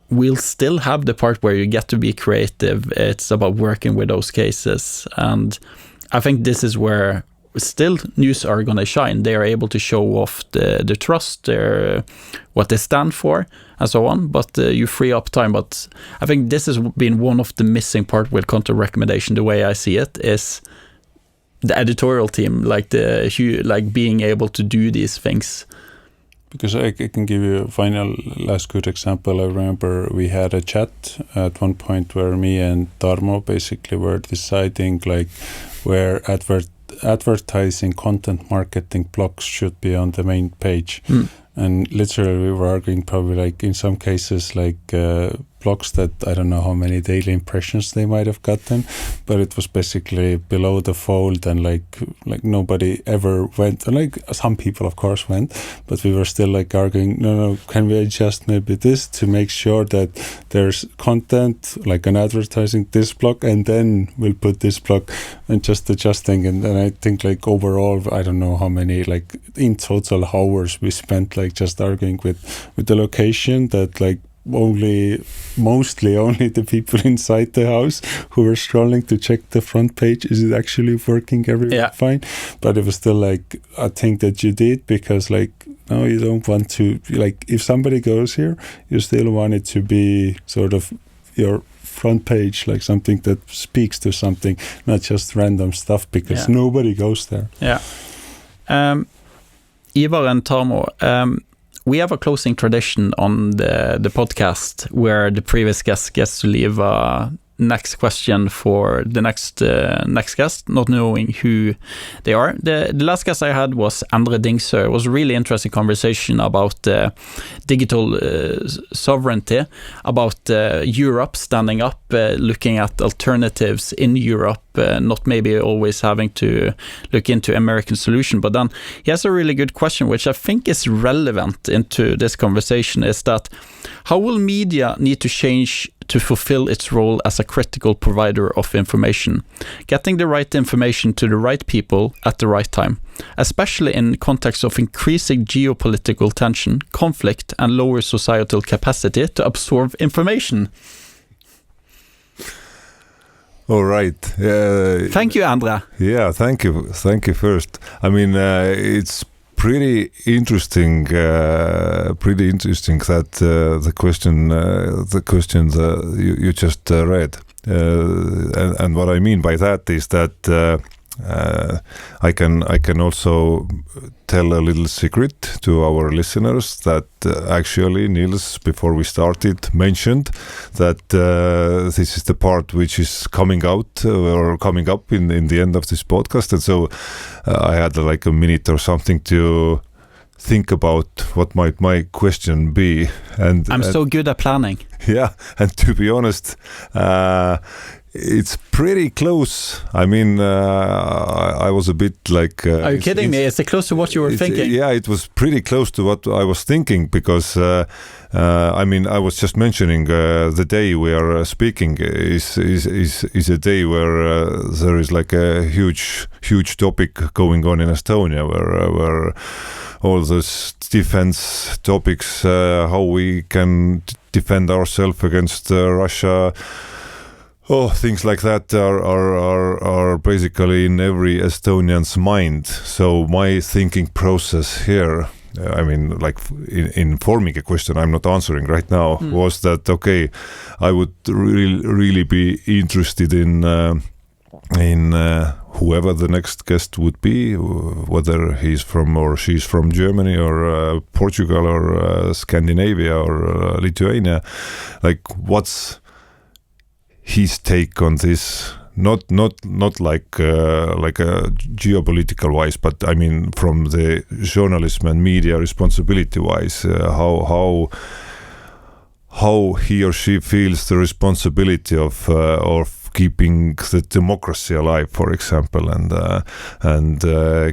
we'll still have the part where you get to be creative. It's about working with those cases, and I think this is where still news are going to shine. They are able to show off the trust, what they stand for, and so on, but you free up time. But I think this has been one of the missing part with content recommendation, the way I see it, is the editorial team, like being able to do these things. Because I can give you a final last good example. I remember we had a chat at one point where me and Tarmo basically were deciding like where advertising content marketing blocks should be on the main page. And literally we were arguing probably like in some cases like blogs that I don't know how many daily impressions they might have gotten, but it was basically below the fold, and like nobody ever went, and like some people of course went, but we were still like arguing, no, can we adjust maybe this to make sure that there's content like an advertising this blog, and then we'll put this blog, and just adjusting. And then I think like overall I don't know how many like in total hours we spent like just arguing with the location, that like mostly only the people inside the house who were scrolling to check the front page, is it actually working everywhere fine? But it was still like a thing that you did because like no, you don't want to, like if somebody goes here, you still want it to be sort of your front page, like something that speaks to something, not just random stuff, because nobody goes there. Ivar and Tarmo, we have a closing tradition on the podcast where the previous guest gets to leave a next question for the next guest, not knowing who they are. The last guest I had was Endre Dingsø. It was a really interesting conversation about digital sovereignty, about Europe standing up, looking at alternatives in Europe, not maybe always having to look into American solution. But then he has a really good question, which I think is relevant into this conversation, is that how will media need to change to fulfill its role as a critical provider of information, getting the right information to the right people at the right time, especially in context of increasing geopolitical tension, conflict, and lower societal capacity to absorb information? All right. Thank you, Endre. Yeah, thank you first. I mean, it's pretty interesting that the question you just read, and what I mean by that is that I can also tell a little secret to our listeners that actually Nils, before we started, mentioned that this is the part which is coming out or coming up in the end of this podcast, and so I had like a minute or something to think about what might my question be. And I'm so good at planning. Yeah, and to be honest, it's pretty close. I mean, I was a bit like... Are you kidding me? Is it close to what you were thinking? Yeah, it was pretty close to what I was thinking, because, I mean, I was just mentioning the day we are speaking is a day where there is like a huge topic going on in Estonia, where all those defense topics, how we can defend ourselves against Russia, Oh, things like that are basically in every Estonian's mind. So my thinking process here, I mean, like in forming a question I'm not answering right now, was that, okay, I would really be interested in whoever the next guest would be, whether he's from or she's from Germany or Portugal or Scandinavia or Lithuania, like what's his take on this? Not like a geopolitical wise, but I mean from the journalism and media responsibility wise, how he or she feels the responsibility of keeping the democracy alive, for example, and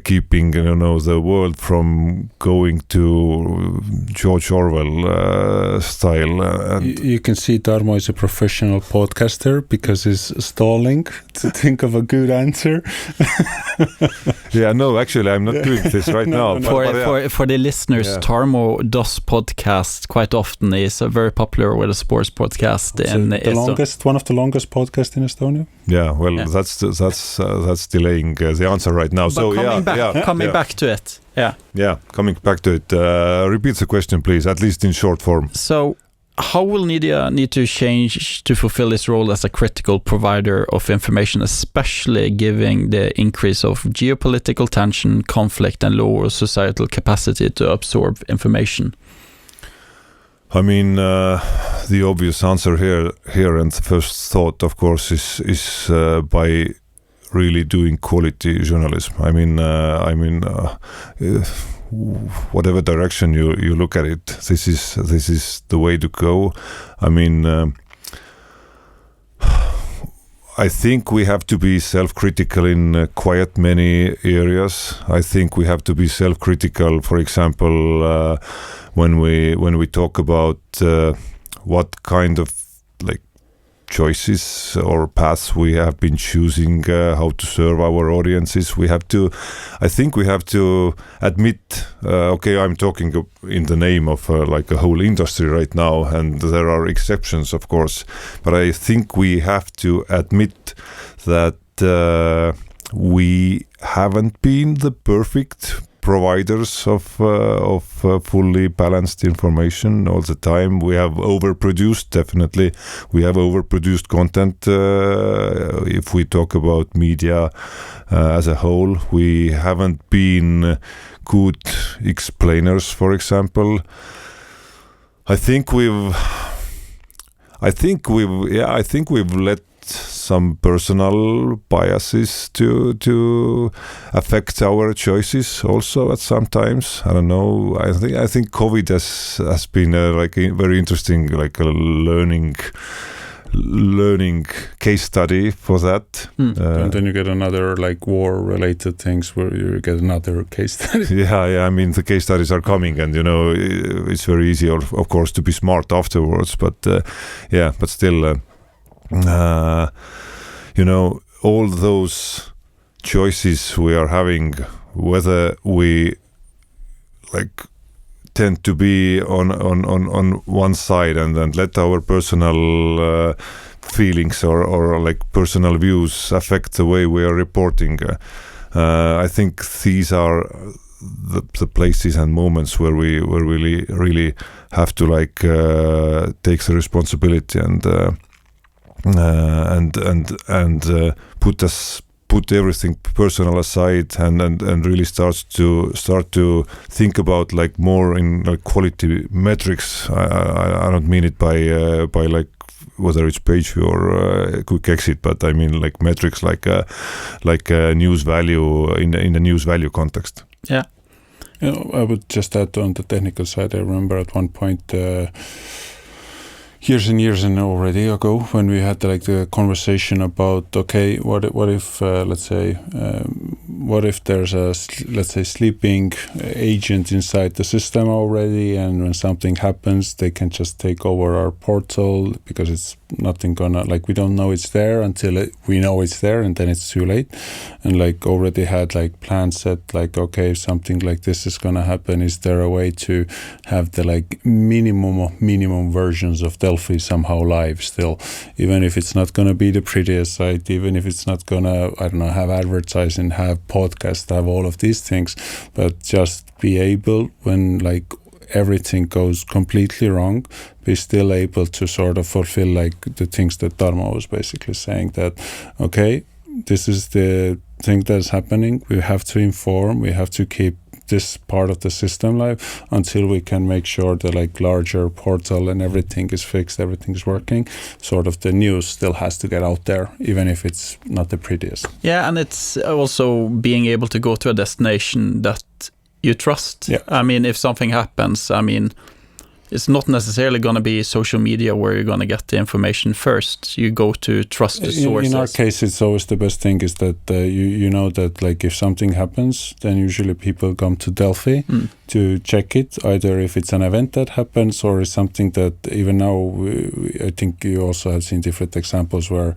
keeping the world from going to George Orwell style. You can see Tarmo is a professional podcaster because he's stalling to think of a good answer. Yeah, no, actually, I'm not doing this right now. No. For the listeners, Tarmo does podcast quite often. He's very popular with a sports podcast. One of the longest podcasts in Estonia. Yeah, well, that's delaying the answer right now. But so coming back to it. Coming back to it. Repeat the question, please, at least in short form. So, how will media need to change to fulfill its role as a critical provider of information, especially given the increase of geopolitical tension, conflict, and lower societal capacity to absorb information? I mean, the obvious answer here, and the first thought, of course, is by really doing quality journalism. I mean, whatever direction you look at it, this is the way to go. I mean, I think we have to be self-critical in quite many areas. I think we have to be self-critical, for example, when we talk about what kind of like choices or paths we have been choosing, how to serve our audiences. I think we have to admit, okay, I'm talking in the name of like a whole industry right now, and there are exceptions, of course, but I think we have to admit that we haven't been the perfect providers of fully balanced information all the time. We have overproduced, definitely. We have overproduced content. If we talk about media as a whole, we haven't been good explainers, for example. I think we've let some personal biases to affect our choices also at some times. I don't know. I think COVID has been like a very interesting like a learning case study for that. And then you get another like war related things where you get another case study. Yeah. I mean, the case studies are coming, and it's very easy, of course, to be smart afterwards. But but still. All those choices we are having, whether we like tend to be on one side and let our personal feelings or like personal views affect the way we are reporting. I think these are the places and moments where we really have to like take the responsibility and put everything personal aside and really start to think about like more in like quality metrics. I don't mean it by like whether it's page view or quick exit, but I mean like metrics like news value in a news value context. Yeah. I would just add on the technical side. I remember at one point. Years and years and already ago, when we had like the conversation about okay, what if let's say what if there's a let's say sleeping agent inside the system already, and when something happens, they can just take over our portal because it's nothing gonna like we don't know it's there until we know it's there, and then it's too late. And like already had like plans set like okay, if something like this is gonna happen, is there a way to have the like minimum versions of Delfi Delfi somehow live still, even if it's not going to be the prettiest site, even if it's not going to, I don't know, have advertising, have podcast, have all of these things, but just be able, when like everything goes completely wrong, be still able to sort of fulfill like the things that Tarmo was basically saying, that okay, this is the thing that's happening, we have to inform, we have to keep this part of the system live until we can make sure the like larger portal and everything is fixed, everything is working. Sort of the news still has to get out there, even if it's not the prettiest. Yeah, and it's also being able to go to a destination that you trust. Yeah. I mean, if something happens, I mean, it's not necessarily going to be social media where you're going to get the information first. You go to trusted sources. In our case, it's always the best thing is that you know that like if something happens, then usually people come to Delfi to check it, either if it's an event that happens or it's something that even now, I think you also have seen different examples where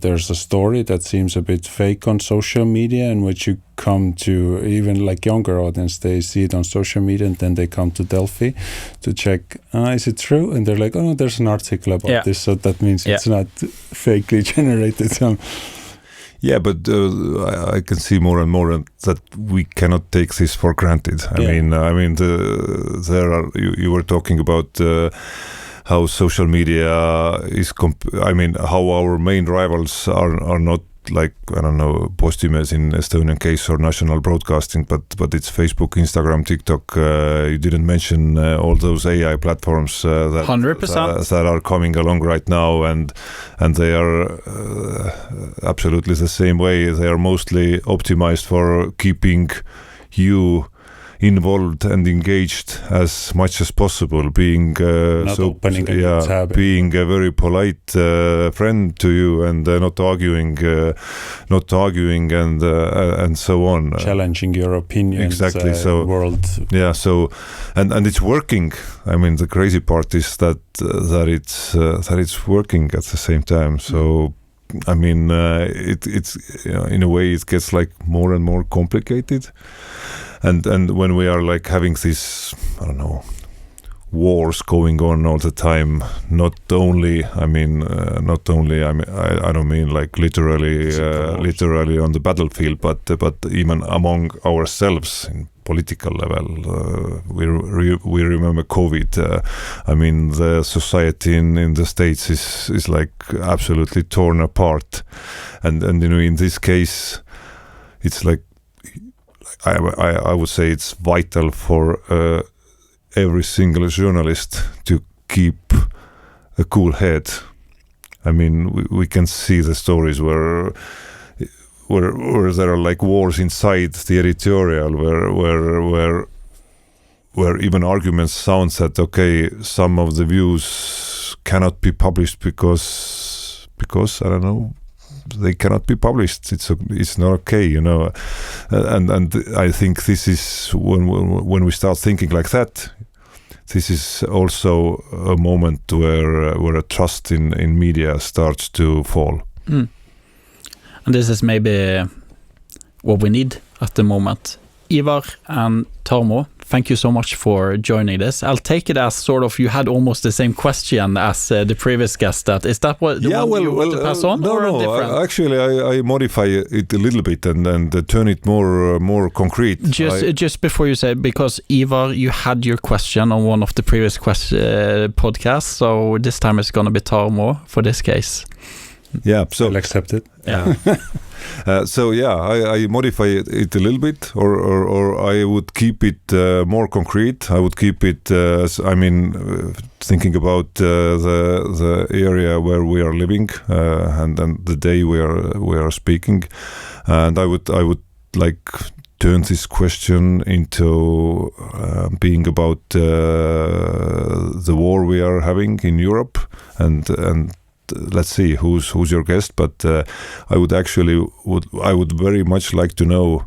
there's a story that seems a bit fake on social media, in which you come to, even like younger audience, they see it on social media and then they come to Delfi to check, is it true? And they're like, oh no, there's an article about this, so that means it's not fakely generated. Yeah, but I can see more and more that we cannot take this for granted. I mean, there are. You were talking about how social media is. How our main rivals are not like, I don't know, Postimees in Estonian case or national broadcasting, but it's Facebook, Instagram, TikTok. You didn't mention all those AI platforms that 100% that are coming along right now, and they are absolutely the same way. They are mostly optimized for keeping you involved and engaged as much as possible, being being a very polite friend to you, and not arguing and so on, challenging your opinions, exactly. World, and it's working. I mean, the crazy part is that it's working at the same time. So I mean, it's in a way it gets like more and more complicated. And when we are like having these, I don't know, wars going on all the time, I don't mean like literally on the battlefield, but even among ourselves in political level. We remember COVID. I mean, the society in the States is like absolutely torn apart, and you know, in this case, it's like, I would say it's vital for every single journalist to keep a cool head. I mean, we can see the stories where there are like wars inside the editorial, where even arguments sound that okay, some of the views cannot be published because I don't know, they cannot be published. It's not okay, you know. And I think this is when we start thinking like that. This is also a moment where a trust in media starts to fall. And this is maybe what we need at the moment. Ivar and Tarmo, thank you so much for joining this. I'll take it as sort of you had almost the same question as the previous guest. Is that what you want to pass on? No. Actually, I modify it a little bit and turn it more concrete. Just before you say, because Ivar, you had your question on one of the previous podcasts, so this time it's going to be Tarmo for this case. Yeah, so I'll accept it. Yeah. I modify it a little bit, or I would keep it more concrete. I would keep it. Thinking about the area where we are living and the day we are speaking, and I would like turn this question into being about the war we are having in Europe, and let's see who's your guest, but I would very much like to know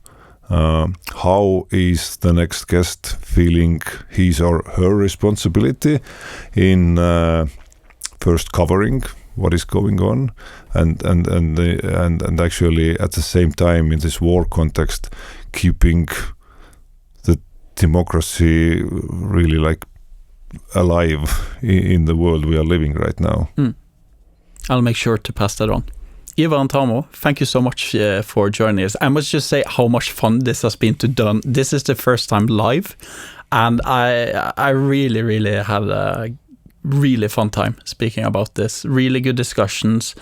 how is the next guest feeling his or her responsibility in first covering what is going on, and actually at the same time in this war context keeping the democracy really like alive in the world we are living right now. I'll make sure to pass that on. Ivar and Tarmo, thank you so much for joining us. I must just say how much fun this has been to do. This is the first time live, and I really, really had a really fun time speaking about this. Really good discussions.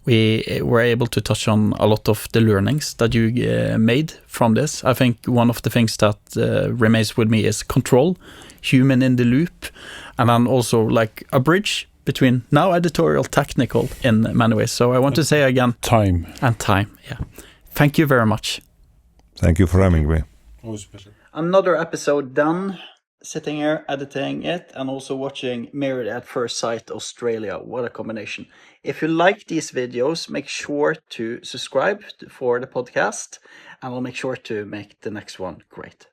We were able to touch on a lot of the learnings that you made from this. I think one of the things that remains with me is control, human in the loop, and then also like a bridge between now editorial, technical in many ways. So I want to say again, time. Yeah. Thank you very much. Thank you for having me. Always a pleasure. Another episode done. Sitting here, editing it, and also watching Married at First Sight Australia. What a combination. If you like these videos, make sure to subscribe for the podcast, and I'll make sure to make the next one great.